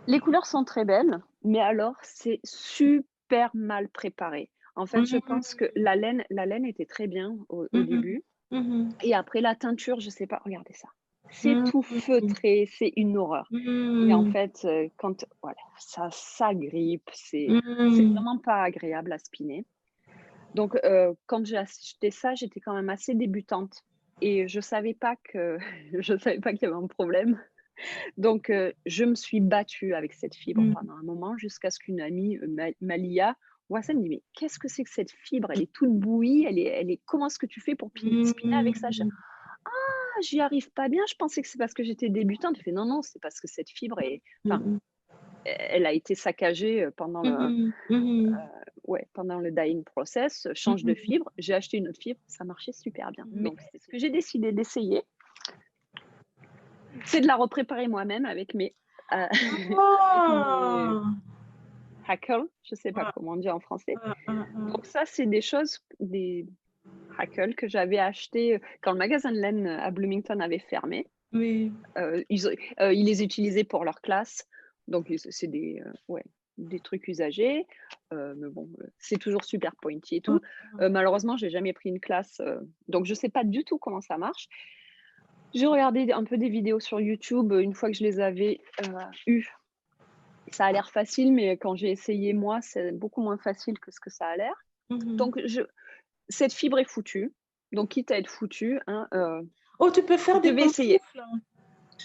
Les couleurs sont très belles, mais alors c'est super mal préparé. En fait, je pense que la laine était très bien au Mhm. début. Mhm. Et après la teinture, je sais pas, regardez ça. C'est Mhm. tout Mhm. feutré, c'est une horreur. Et en Mhm. fait, quand voilà, ça grippe, c'est Mhm. vraiment pas agréable à spinner. Donc, quand j'ai acheté ça, j'étais quand même assez débutante et je savais pas que je savais pas qu'il y avait un problème. Donc, je me suis battue avec cette fibre Mhm. pendant un moment jusqu'à ce qu'une amie, Malia, voit ça, elle me dit: «Mais qu'est-ce que c'est que cette fibre? Elle est toute bouillie, elle est comment est-ce que tu fais pour spinner avec ça?» Mhm. «Ah, j'y arrive pas bien, je pensais que c'est parce que j'étais débutante». Elle fait: «Non, non, c'est parce que cette fibre est enfin, Mhm. elle a été saccagée, pendant le Mhm. Mhm. ouais, pendant le dyeing process, change de Mhm. fibre. J'ai acheté une autre fibre, ça marchait super bien. Mais Donc c'est ce que j'ai décidé d'essayer, c'est de la repréparer moi-même avec mes, avec mes ah! hackles, je sais pas Ouais, comment on dit en français. ouais, ouais, ouais. Donc ça, c'est des choses, des hackles que j'avais achetés, quand le magasin de laine à Bloomington avait fermé. Oui. Ils les utilisaient pour leur classe, donc c'est des, ouais, des trucs usagés, mais bon, c'est toujours super pointy et Ouais, tout. Malheureusement, j'ai jamais pris une classe, donc je sais pas du tout comment ça marche. J'ai regardé un peu des vidéos sur YouTube, une fois que je les avais, eues. Ça a l'air facile, mais quand j'ai essayé moi, c'est beaucoup moins facile que ce que ça a l'air. mhm. Donc cette fibre est foutue, donc quitte à être foutue, hein, Oh, tu peux faire je des vais essayer. pantoufles?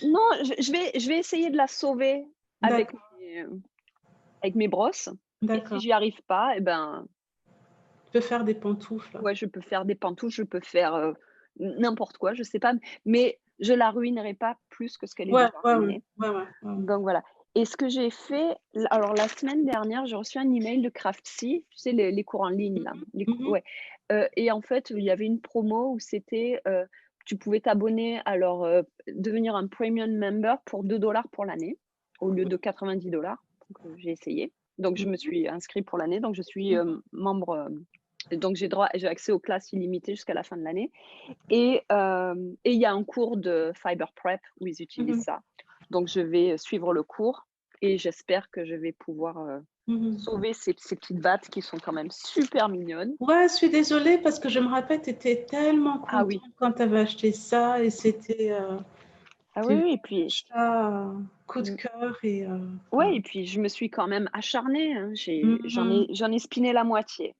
Non, je vais essayer de la sauver avec D'accord, mes brosses, et si d'accord. j'y arrive pas, et ben, Tu peux faire des pantoufles. ouais, je peux faire des pantoufles, je peux faire, n'importe quoi, je sais pas, mais je la ruinerai pas plus que ce qu'elle est Ouais, déjà ouais, ouais, ruinée. ouais, ouais, ouais. Donc voilà, et ce que j'ai fait, alors la semaine dernière, j'ai reçu un email de Craftsy, tu sais les cours en ligne là, Mhm. ouais, et en fait, il y avait une promo où c'était, tu pouvais t'abonner, alors, devenir un premium member pour 2 $ pour l'année, au lieu de 90 $. Donc, j'ai essayé. Donc je me Mhm. suis inscrite pour l'année, donc je suis, membre, donc j'ai accès aux classes illimitées jusqu'à la fin de l'année, et il y a un cours de fiber prep où ils utilisent Mhm. ça. Donc je vais suivre le cours et j'espère que je vais pouvoir, Mhm. sauver ces petites battes qui sont quand même super mignonnes. Ouais, je suis désolée parce que je me rappelle, tu étais tellement Ah oui, contente quand tu avais acheté ça et ah oui, c'était oui, un et puis achat coup de mmh, cœur ouais, voilà. et puis je me suis quand même acharnée, hein. J'en Mhm. ai spiné la moitié,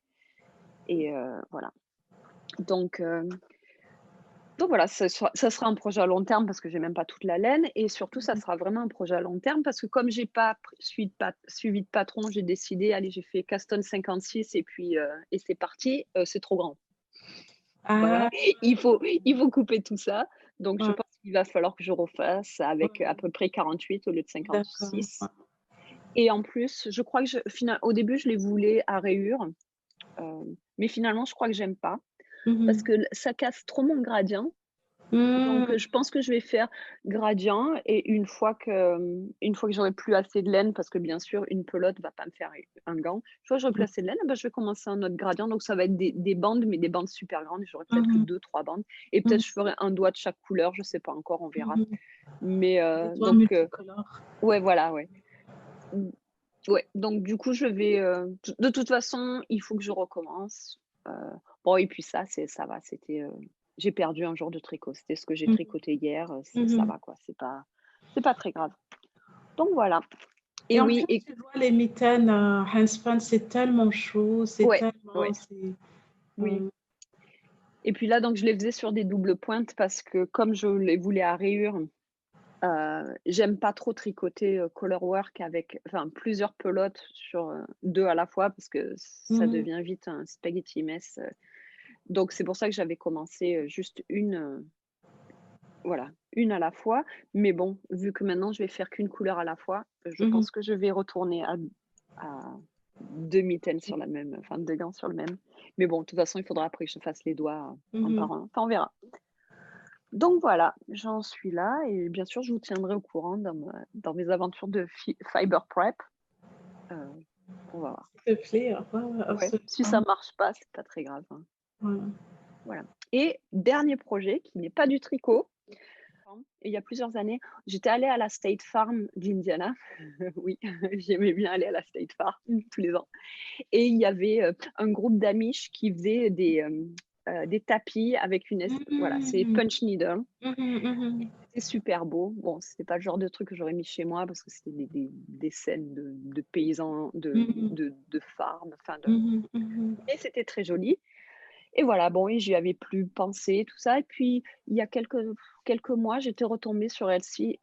et voilà. Donc voilà, ça sera un projet à long terme parce que j'ai même pas toute la laine, et surtout ça sera vraiment un projet à long terme parce que comme j'ai pas suivi de patron, j'ai décidé, allez, j'ai fait Caston 56 et puis, et c'est parti, c'est trop grand. Voilà, Ah, il faut couper tout ça. Donc je ouais, pense qu'il va falloir que je refasse avec à ouais, peu près 48 au lieu de d'accord. Ouais. 56, et en plus, je crois que au début, je les voulais à rayures, mais finalement, je crois que j'aime pas parce Mhm. que ça casse trop mon gradient. Donc, Mhm. je pense que je vais faire gradient, et une fois que j'aurai plus assez de laine, parce que bien sûr une pelote va pas me faire un gant. Une fois que j'aurai plus assez de laine, bah, je vais commencer un autre gradient, donc ça va être des bandes, mais des bandes super grandes. J'aurai peut-être que Mhm. 2-3 bandes, et Mhm. peut-être je ferai un doigt de chaque couleur, je sais pas encore, on verra. Mhm. Mais, Des doigts donc, multicolores. ouais, voilà, ouais. Mmh, ouais, donc du coup je vais, de toute façon, il faut que je recommence, heu, bon, et puis ça va, c'était, j'ai perdu un jour de tricot. C'était ce que j'ai Mhm. tricoté hier, ça Mhm. va quoi, c'est pas très grave. Donc voilà, et Et en oui, plus, et tu vois, les mitaines handspun, c'est tellement chaud, c'est ouais, tellement, ouais, oui, euh, et puis là, donc je les faisais sur des doubles pointes parce que comme je les voulais à rayures, j'aime pas trop tricoter, color work avec, enfin, plusieurs pelotes sur, 2 à la fois parce que ça mhm. devient vite un spaghetti mess. Donc c'est pour ça que j'avais commencé, juste voilà, une à la fois. Mais bon, vu que maintenant je vais faire qu'une couleur à la fois, je Mhm. pense que je vais retourner à 2 mitaines sur la même, enfin 2 gants sur le même. Mais bon, de toute façon, il faudra après que je fasse les doigts un par Mhm. un. Enfin, on verra. Donc voilà, j'en suis là et bien sûr, je vous tiendrai au courant dans mes aventures de fiber prep. On va voir. S'il te plaît, ouais, Ouais, si ça absolument. marche pas, c'est pas très grave, hein. Ouais. Voilà. Et dernier projet qui n'est pas du tricot. Il y a plusieurs années, j'étais allée à la State Farm d'Indiana. Oui, j'aimais bien aller à la State Farm tous les ans. Et il y avait un groupe d'Amish qui faisait des tapis avec voilà, c'est Mhm. punch needle. Mhm. Mhm. C'était super beau. Bon, c'était pas le genre de truc que j'aurais mis chez moi parce que c'était des scènes de paysans, Mhm. de farm, enfin Mhm. Mhm. mais c'était très joli. Et voilà, bon, et j'y avais plus pensé, tout ça. Et puis, il y a quelques mois, j'étais retombée sur Etsy,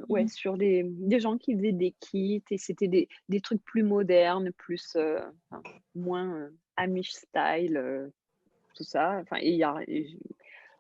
ouais, Mhm. sur des gens qui faisaient des kits et c'était des trucs plus modernes, plus, enfin, moins Amish style, tout ça. Enfin,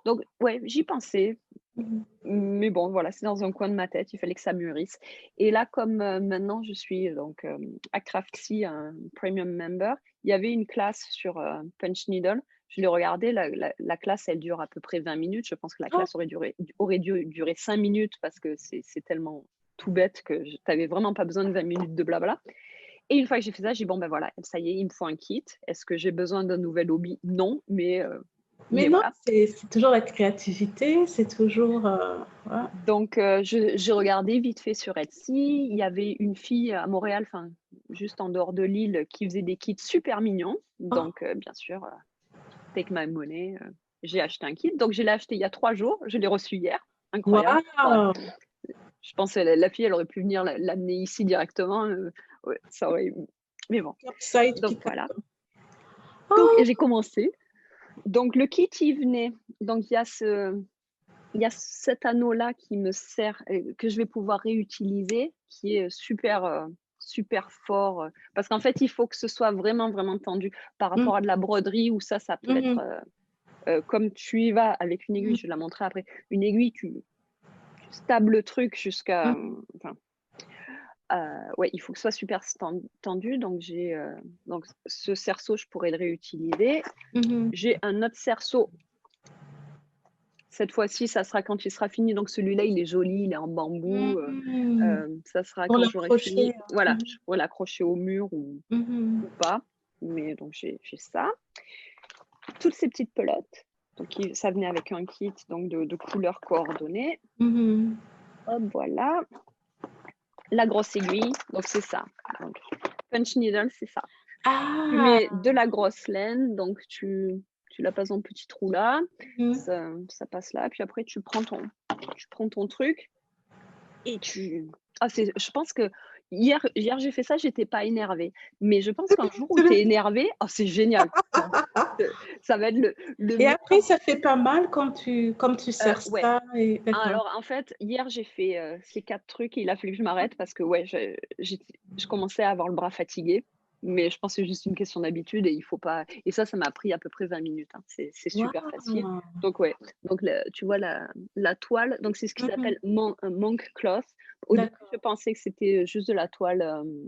donc, ouais, j'y pensais. Mhm. Mais bon, voilà, c'est dans un coin de ma tête, il fallait que ça mûrisse. Et là, comme maintenant je suis donc à Craftsy, un premium member, il y avait une classe sur Punch Needle. Je l'ai regardée, la classe, elle dure à peu près 20 minutes. Je pense que la Ah, classe aurait dû durer 5 minutes parce que c'est tellement tout bête que tu n'avais vraiment pas besoin de 20 minutes de blabla. Et une fois que j'ai fait ça, j'ai dit, bon, ben voilà, ça y est, il me faut un kit. Est-ce que j'ai besoin d'un nouvel hobby? Non, mais mais non, voilà. c'est toujours la créativité, c'est toujours. Ouais. Donc, j'ai regardé vite fait sur Etsy. Il y avait une fille à Montréal, enfin, juste en dehors de l'île, qui faisait des kits super mignons. Oh, Donc, bien sûr, take my money, j'ai acheté un kit. Donc, je l'ai acheté il y a 3 jours. Je l'ai reçu hier. Incroyable. Enfin, waouh! je pense que la fille, elle aurait pu venir l'amener ici directement. Ouais, ça aurait... Mais bon. Capside Donc, Pickup. voilà. Donc, Oh, j'ai commencé. Donc, le kit, il venait. Donc, il y a cet anneau-là qui me sert, que je vais pouvoir réutiliser, qui est super, super fort. Parce qu'en fait, il faut que ce soit vraiment, vraiment tendu par mm, rapport à de la broderie où ça peut être mhm, comme tu y vas avec une aiguille, je vais la montrer après. Une aiguille, tu stables le truc jusqu'à. mm, Enfin, ouais, il faut que ce soit super tendu. Donc, ce cerceau, je pourrais le réutiliser. mhm, J'ai un autre cerceau. Cette fois-ci, ça sera quand il sera fini. Donc celui-là, il est joli, il est en bambou. mhm. Ça sera Pour quand j'aurai fini. l'accrocher. Voilà, Mhm, je pourrais l'accrocher au mur mhm, ou pas. Mais donc j'ai ça. Toutes ces petites pelotes. Donc ça venait avec un kit donc de couleurs coordonnées. mhm. Hop, voilà. La grosse aiguille, donc c'est ça. Donc, punch needle, c'est ça. Tu Ah, mets de la grosse laine, donc tu la passes en petit trou là, mhm. ça passe là, puis après tu prends ton truc et je pense que hier j'ai fait ça, j'étais pas énervée, mais je pense qu'un jour où tu es énervé, oh, c'est génial. Enfin, ça va être le Et après, meilleur. ça fait pas mal quand tu sers Ouais. ça. Et... D'accord. Alors en fait, hier j'ai fait ces 4 trucs et il a fallu que je m'arrête parce que ouais, je commençais à avoir le bras fatigué. Mais je pense que c'est juste une question d'habitude et il faut pas. Et ça m'a pris à peu près 20 minutes, hein. C'est super facile. Waouh. Donc ouais, donc tu vois la toile, donc c'est ce qui Mhm. s'appelle un monk cloth. Au début, je D'accord. pensais que c'était juste de la toile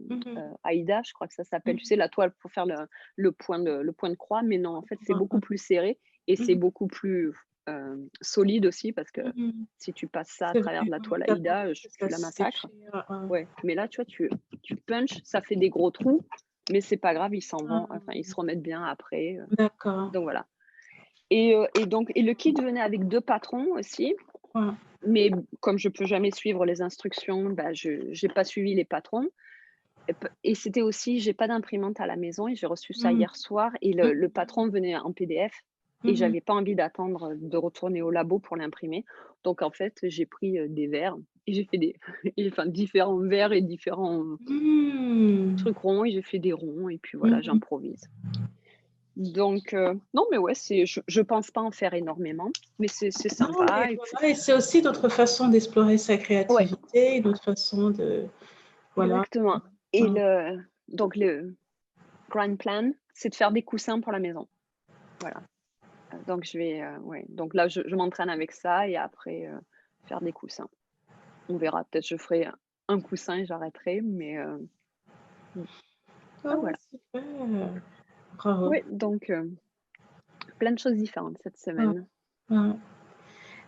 Mhm, Aïda, je crois que ça s'appelle. Tu mhm. sais, la toile pour faire le point de croix, mais non, en fait, c'est Ouais, beaucoup ouais. plus serré et c'est Mhm, beaucoup plus solide aussi parce que mhm. si tu passes ça à C'est travers vrai, de la ouais, toile t'as pas Aïda, peur que ça tu la se massacres. déchire. Ouais. Ouais, mais là, tu vois, tu punches, ça fait des gros trous, mais c'est pas grave, ils s'en vont, Ah, enfin, ils se remettent bien après. d'accord. Donc voilà. Et le kit venait avec 2 patrons aussi, Ouais. mais comme je peux jamais suivre les instructions, bah, je j'ai pas suivi les patrons. Et c'était aussi, j'ai pas d'imprimante à la maison et j'ai reçu ça Mhm, hier soir et le patron venait en PDF et mhm, j'avais pas envie d'attendre de retourner au labo pour l'imprimer. Donc en fait, j'ai pris des verres et j'ai fait enfin, différents verres et différents mhm, trucs ronds et j'ai fait des ronds et puis voilà, mhm. j'improvise. Donc non, mais ouais, je pense pas en faire énormément, mais c'est Non, mais sympa et puis voilà, et c'est aussi d'autres façons d'explorer sa ouais, créativité, une autre façon de, voilà. exactement. Et Ouais. donc le grand plan, c'est de faire des coussins pour la maison. Voilà. Donc je vais, ouais, donc là je m'entraîne avec ça et après, faire des coussins. On verra, peut-être je ferai un coussin et j'arrêterai, mais mmh. Donc Ah, voilà. super. Bravo. Oui, donc plein de choses différentes cette Ouais, semaine. ouais.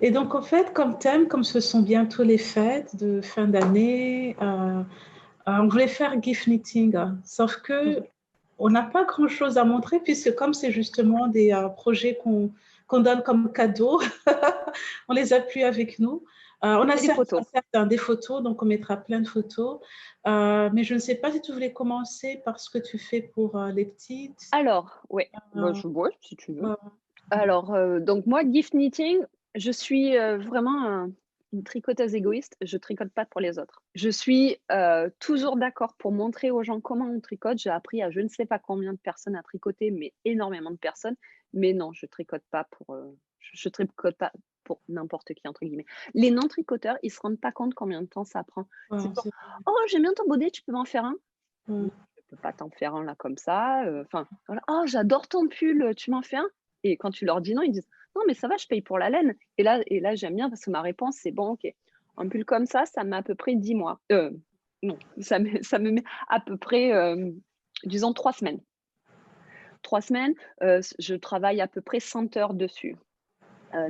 Et donc, en fait, comme thème, comme ce sont bientôt les fêtes de fin d'année, on voulait faire gift knitting, hein. Sauf que Mmh. on n'a pas grand-chose à montrer puisque comme c'est justement des projets qu'on donne comme cadeau, on les a plus avec nous. On a Et des photos. certes des photos, donc on mettra plein de photos. Mais je ne sais pas si tu voulais commencer par ce que tu fais pour les petites. Alors, ouais, bah, Euh, ouais, si tu veux. euh, Alors, donc moi, gift knitting, je suis, vraiment une tricoteuse égoïste, je tricote pas pour les autres. Je suis, toujours d'accord pour montrer aux gens comment on tricote. J'ai appris à je ne sais pas combien de personnes à tricoter, mais énormément de personnes. Mais non, je tricote pas pour, je tricote pas pour «n'importe qui» entre guillemets. Les non tricoteurs, ils se rendent pas compte combien de temps ça prend. C'est pour: «Oh, j'aime bien ton bonnet, tu peux m'en faire un?» ouais, «Non, je peux pas t'en faire un là comme ça», enfin voilà. «Oh, j'adore ton pull, tu m'en fais un?» Et quand tu leur dis non, ils disent: «Non, mais ça va, je paye pour la laine». Et là, j'aime bien parce que ma réponse, c'est: «Bon, OK, un pull comme ça met à peu près 10 mois». Non, ça me met à peu près, disons 3 semaines. 3 semaines, je travaille à peu près 100 heures dessus.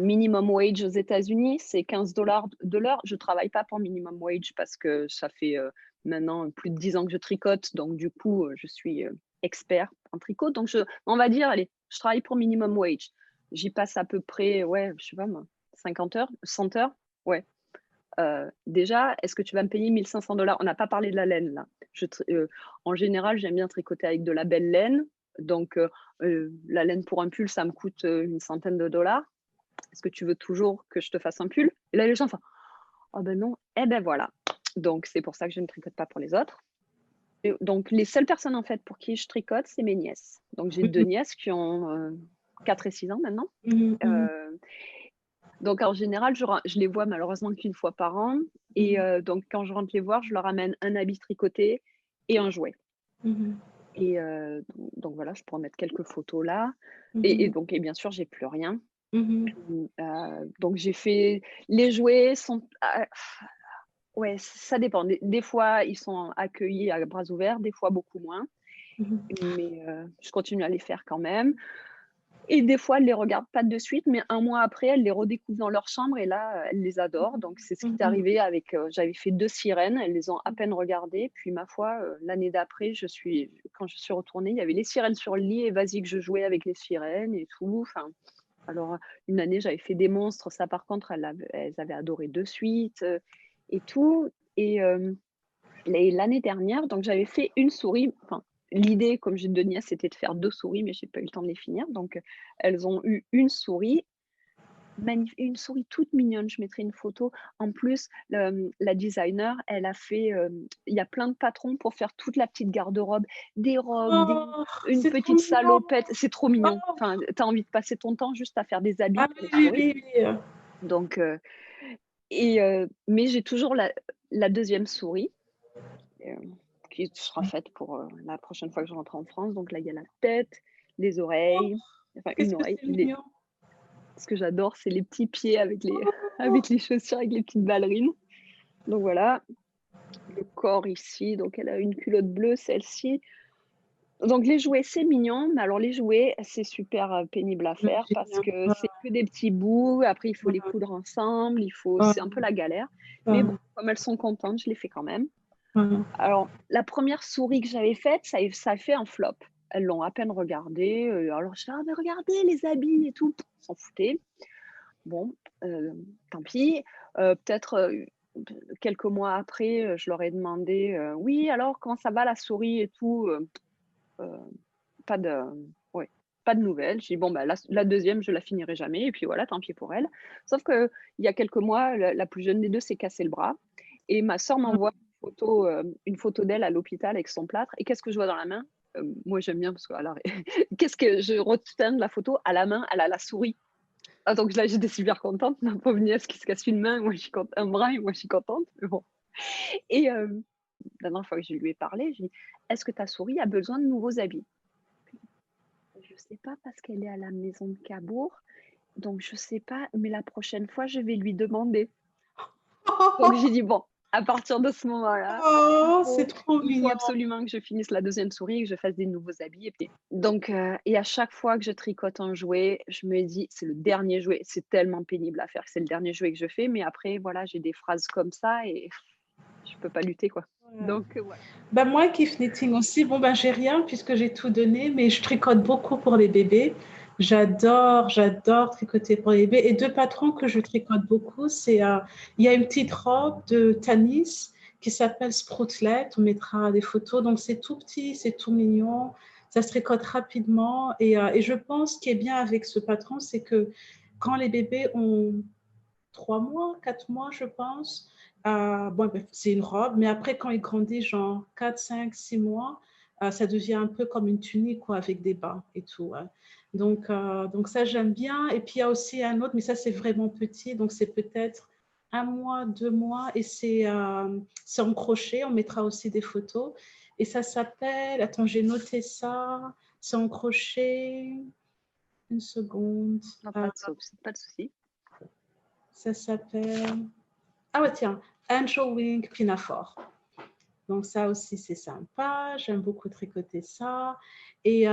Minimum wage aux États-Unis, c'est 15 $ de l'heure. Je travaille pas pour minimum wage parce que ça fait, maintenant plus de 10 ans que je tricote, donc du coup, je suis, expert en tricot. Donc on va dire, allez, je travaille pour minimum wage. J'y passe à peu près, ouais, je sais pas moi, 50 heures, 100 heures? Ouais. Déjà, est-ce que tu vas me payer 1 500 $? On n'a pas parlé de la laine là. En général, j'aime bien tricoter avec de la belle laine, donc la laine pour un pull, ça me coûte, une centaine de dollars. Est-ce que tu veux toujours que je te fasse un pull? Et là, les gens font: «Oh ben non». Eh ben voilà. Donc c'est pour ça que je ne tricote pas pour les autres. Et donc les seules personnes, en fait, pour qui je tricote, c'est mes nièces. Donc j'ai 2 mhm, nièces qui ont, 4 et 6 ans maintenant. mhm, mhm, Heu, donc en général, je les vois malheureusement qu'une fois par an et mhm, donc quand je rentre les voir, je leur amène un habit tricoté et un jouet. mhm, Et donc voilà, je pourrais mettre quelques photos là et mhm, donc et bien sûr, j'ai plus rien. mhm, Donc j'ai fait les jouets sont ouais, ça dépend. Des fois, ils sont accueillis à bras ouverts, des fois beaucoup moins, mhm, mais je continue à les faire quand même et des fois, elles les regardent pas de suite, mais un mois après, elles les redécouvrent dans leur chambre et là, elles les adorent. Donc c'est ce qui est mhm, arrivé avec, j'avais fait 2 sirènes, elles les ont à peine regardées, puis ma foi, l'année d'après, quand je suis retournée, il y avait les sirènes sur le lit et vas-y que je jouais avec les sirènes et tout, enfin alors, une année, j'avais fait des monstres, ça par contre, elles avaient adoré de suite, et tout et l'année dernière, donc j'avais fait une souris, enfin, l'idée, comme j'ai 2 nièces, c'était de faire 2 souris, mais j'ai pas eu le temps de les finir, donc elles ont eu une souris, une souris toute mignonne, je mettrai une photo. En plus, la designer, elle a fait, il y a plein de patrons pour faire toute la petite garde-robe, des robes, oh, une c'est trop petite mignon. salopette, c'est trop mignon. Oh, Enfin, tu as envie de passer ton temps juste à faire des habits ah pour les oui, souris, oui, oui, oui. donc mais j'ai toujours la 2e souris, heu, qui sera faite pour, la prochaine fois que je rentre en France, donc là, il y a la tête, les Oh, oreilles, enfin qu'est-ce une que oreille, c'est mignon. ce que j'adore, c'est les petits pieds avec les Oh, avec les chaussures, avec les petites ballerines. Donc voilà, le corps ici, donc elle a une culotte bleue, celle-ci. Donc les jouets, c'est mignon, mais alors les jouets, c'est super, pénible à faire parce génial. que Ouais, c'est que des petits bouts, après il faut les ouais, coudre ensemble, ouais, c'est un peu la galère. Mais bon, ouais, comme elles sont contentes, je les fais quand même. ouais. Alors la première souris que j'avais faite, ça a fait un flop. Elles l'ont à peine regardé, alors je fais: «Ah mais regardez les habits et tout», s'en foutaient. Bon, tant pis, peut-être, quelques mois après, je leur ai demandé, «Oui alors comment ça va la souris et tout?» heu, pas de ouais, pas de nouvelles. J'ai dit: «Bon bah la 2e je la finirai jamais et puis voilà, tant pis pour elle». Sauf qu'il y a quelques mois, la plus jeune des 2 s'est cassé le bras et ma sœur m'envoie une photo d'elle à l'hôpital avec son plâtre et qu'est-ce que je vois dans la main? Moi j'aime bien parce que alors qu'est-ce que je retiens de la photo? À la main, elle a la souris. Ah donc là, j'étais super contente, ma pauvre nièce qui se casse une main, moi je suis cont un bras et moi je suis contente, mais bon et la dernière fois que je lui ai parlé, j'ai dit: «Est-ce que ta souris a besoin de nouveaux habits?» «Je sais pas parce qu'elle est à la maison de Cabourg, donc je sais pas, mais la prochaine fois je vais lui demander». Donc j'ai dit: «Bon, à partir de ce moment-là, Oh, c'est trop il faut mignon. absolument que je finisse la deuxième souris et que je fasse des nouveaux habits» et puis donc et à chaque fois que je tricote un jouet, je me dis: «C'est le dernier jouet». C'est tellement pénible à faire que c'est le dernier jouet que je fais, mais après voilà, j'ai des phrases comme ça et je peux pas lutter, quoi. Ouais. Donc voilà. Bah, moi, Kif Knitting aussi, bon, ben, j'ai rien puisque j'ai tout donné, mais je tricote beaucoup pour les bébés. J'adore tricoter pour les bébés. Et deux patrons que je tricote beaucoup, il y a une petite robe de Tanis qui s'appelle Sproutlet. On mettra des photos. Donc, c'est tout petit, c'est tout mignon. Ça se tricote rapidement. Et je pense qu'il est bien avec ce patron, c'est que quand les bébés ont 3 mois, 4 mois, je pense. Bon, ben, c'est une robe, mais après, quand il grandit, genre 4, 5, 6 mois, ça devient un peu comme une tunique, quoi, avec des bas et tout. Ouais. Donc ça, j'aime bien. Et puis, il y a aussi un autre, mais ça, c'est vraiment petit. Donc, c'est peut-être 1 mois, 2 mois, et c'est en crochet. On mettra aussi des photos. Et ça s'appelle, attends, j'ai noté ça. C'est en crochet. Une seconde. Non, Euh, pas de souci. Ça s'appelle. Ah ouais, tiens, Angel Wing Pinafore. Donc ça aussi, c'est sympa. J'aime beaucoup tricoter ça. Et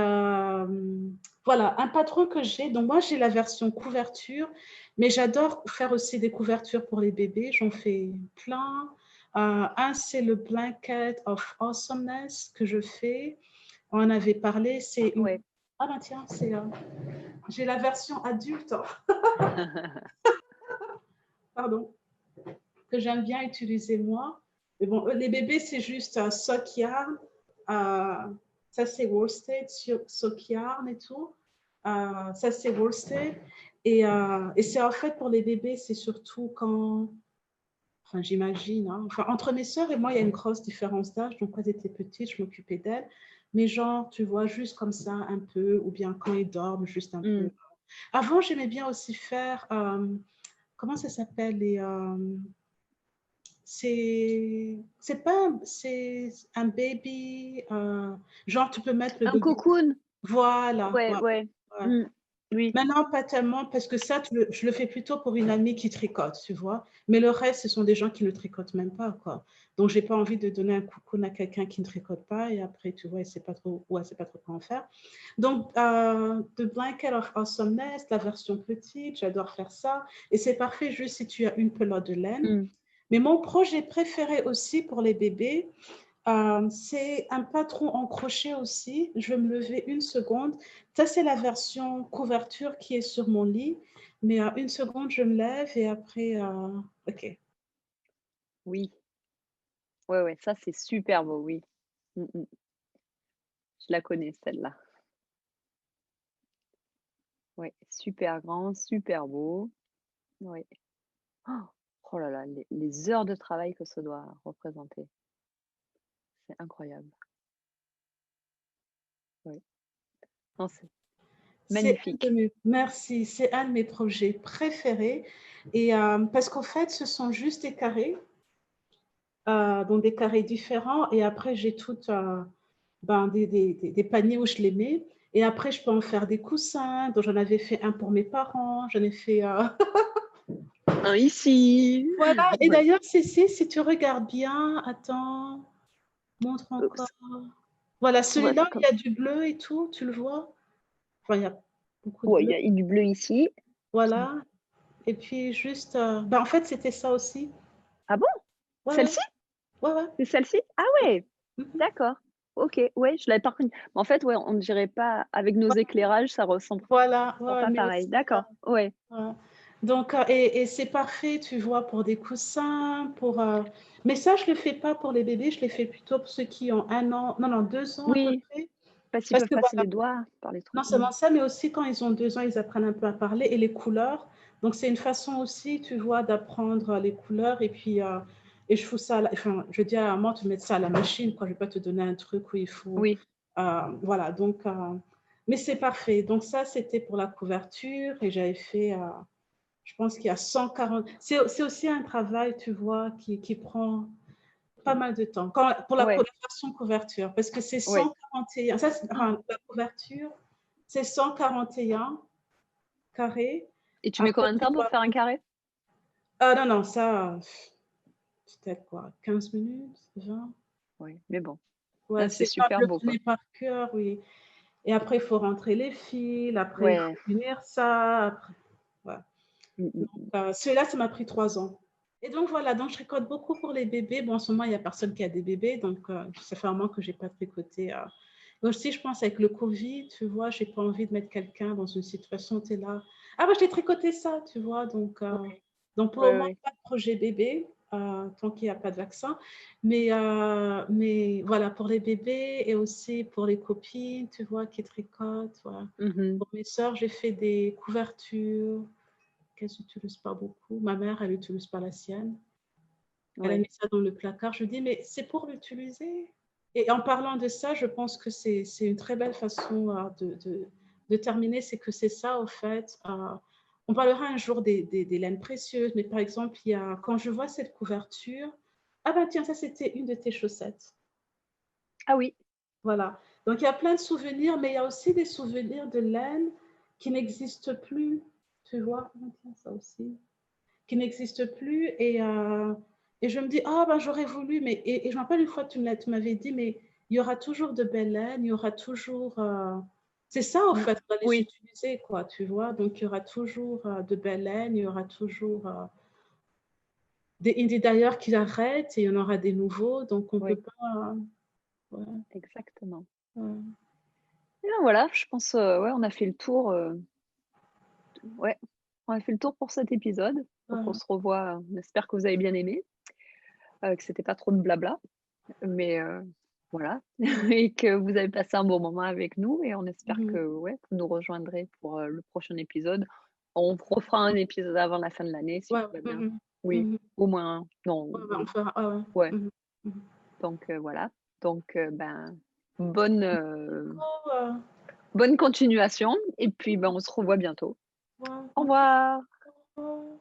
voilà, un patron que j'ai. Donc moi, j'ai la version couverture, mais j'adore faire aussi des couvertures pour les bébés. J'en fais plein. Un, c'est le Blanket of Awesomeness que je fais. On en avait parlé. Ouais. Ah ben tiens, j'ai la version adulte, pardon, que j'aime bien utiliser moi. Mais bon, les bébés, c'est juste un sock yarn. Ça, c'est worsted, sock yarn et tout. Ça, c'est worsted. Et c'est en fait pour les bébés, c'est surtout quand, enfin, j'imagine, hein, enfin, entre mes sœurs et moi, il y a une grosse différence d'âge. Donc, quand elles étaient petites, je m'occupais d'elles. Mais genre, tu vois, juste comme ça, un peu, ou bien quand ils dorment, juste un peu. Avant, j'aimais bien aussi faire, comment ça s'appelle, c'est un baby, genre tu peux mettre le Un bébé. cocoon? Voilà, Ouais, ouais, ouais. ouais. Mmh. Oui. Maintenant, pas tellement, parce que ça, je le fais plutôt pour une amie qui tricote, tu vois. Mais le reste, ce sont des gens qui ne tricotent même pas, quoi. Donc, j'ai pas envie de donner un cocoon à quelqu'un qui ne tricote pas et après, tu vois, elle sait pas trop, ouais, elle sait pas trop quoi en faire. Donc, The Blanket of Awesomeness, la version petite, j'adore faire ça. Et c'est parfait juste si tu as une pelote de laine. Mmh. Mais mon projet préféré aussi pour les bébés, c'est un patron en crochet aussi. Je vais me lever une seconde. Ça, c'est la version couverture qui est sur mon lit. Mais une seconde, je me lève et après, OK. Oui. Ouais, ouais, ça c'est super beau, oui. Mmh mh. Je la connais celle-là. Ouais, super grand, super beau. Ouais. Oh là là, les heures de travail que ça doit représenter. C'est incroyable. Oui. Non, c'est magnifique. Merci, c'est un de mes projets préférés. Et parce qu'en fait, ce sont juste des carrés, donc des carrés différents. Et après, j'ai toutes ben, des paniers où je les mets. Et après, je peux en faire des coussins. Donc, j'en avais fait un pour mes parents. J'en ai fait. Un ici. Voilà. Et Ouais. d'ailleurs, Cécile, si tu regardes bien, attends, montre encore. Voilà, Ouais, celui-là, il comme y a du bleu et tout, tu le vois? Enfin, il y a beaucoup de ouais, il bleu. y a du bleu ici. Voilà. Et puis, juste. Ben, en fait, c'était ça aussi. Ah bon? Ouais, ouais. Celle-ci? Ouais, ouais. C'est celle-ci? Ah ouais! Mhm. D'accord. OK, ouais, je l'avais pas reconnue. En fait, ouais, on ne dirait pas avec nos éclairages, ça ressemble Voilà. Ouais, ouais, pas mais pareil. aussi. D'accord, ouais. Ouais. Donc, et c'est parfait, tu vois, pour des coussins, mais ça, je ne le fais pas pour les bébés, je les fais plutôt pour ceux qui ont 1 an, non, non, 2 ans à peu Oui, près. parce qu'ils Parce peuvent que passer voilà, les doigts par les non trous. Mmh. seulement ça, mais aussi quand ils ont 2 ans, ils apprennent un peu à parler et les couleurs. Donc, c'est une façon aussi, tu vois, d'apprendre les couleurs. Et puis, et je fous ça, enfin, je dis à la maman, tu mets ça à la machine, quoi. Je ne vais pas te donner un truc où il faut. Oui. Voilà, donc, mais c'est parfait. Donc, ça, c'était pour la couverture et j'avais fait. Je pense qu'il y a 140. C'est aussi un travail, tu vois, qui prend pas mal de temps. Pour la Ouais, version couverture, parce que c'est ouais. 141. Ça, enfin, la couverture, c'est 141 carrés. Et tu mets Après, combien de tu temps pour dois. faire un carré? Ah non, non, ça. peut-être quoi, 15 minutes, 20. Oui, mais bon, Ouais, c'est c'est pas super le beau, quoi. connais par cœur, oui. Et après, il faut rentrer les fils, après, il Ouais. faut finir ça, après, voilà. Mm, mm, Donc, mm. celui-là, ça m'a pris 3 ans. Et donc, voilà, donc je tricote beaucoup pour les bébés. Bon, en ce moment, il n'y a personne qui a des bébés, donc ça fait un moment que je n'ai pas tricoté. Aussi, je pense avec le Covid, tu vois, je n'ai pas envie de mettre quelqu'un dans une situation où tu es là. Ah, bah, je t'ai tricoté ça, tu vois. Ouais, Donc pour le ouais, moment, ouais. pas de projet bébé, tant qu'il n'y a pas de vaccin. Mais voilà, pour les bébés et aussi pour les copines, tu vois, qui tricotent. Voilà. Mhm. Pour mes sœurs, j'ai fait des couvertures qu'elles n'utilisent pas beaucoup. Ma mère, elle n'utilise pas la sienne. Elle a Ouais. mis ça dans le placard. Je dis, mais c'est pour l'utiliser. Et en parlant de ça, je pense que c'est une très belle façon de terminer. C'est que c'est ça, au fait. On parlera un jour des laines précieuses, mais par exemple, quand je vois cette couverture, ah ben tiens, ça c'était une de tes chaussettes. Ah oui. Voilà. Donc il y a plein de souvenirs, mais il y a aussi des souvenirs de laine qui n'existent plus. Tu vois, ah, tiens, ça aussi qui n'existe plus. Et je me dis, ah ben j'aurais voulu, et je me rappelle une fois, tu m'avais dit, mais il y aura toujours de belles laines, il y aura toujours. C'est ça, en Mm. fait, on va les Oui, utiliser, quoi, tu vois. Donc, il y aura toujours de belles laines, il y aura toujours des indies d'ailleurs qui arrêtent et il y en aura des nouveaux. Donc, on ne peut oui, pas. Ouais, exactement. ouais, Et ben voilà, je pense, ouais, on a fait le tour. Ouais, on a fait le tour pour cet épisode. Donc on ouais. se revoit. On espère que vous avez bien aimé, que c'était pas trop de blabla, mais voilà, et que vous avez passé un bon moment avec nous. Et on espère que Mhm. ouais, vous nous rejoindrez pour le prochain épisode. On refera un épisode avant la fin de l'année si Ouais, tout va bien. mhm, Oui, mhm. au moins. Non, Ouais, ouais, on oui, fera. Ouais, ouais. ouais. Mhm, mhm. Donc voilà. Donc ben bonne Oh, ouais. bonne continuation. Et puis ben on se revoit bientôt. Ouais, Au ok. revoir. Oh.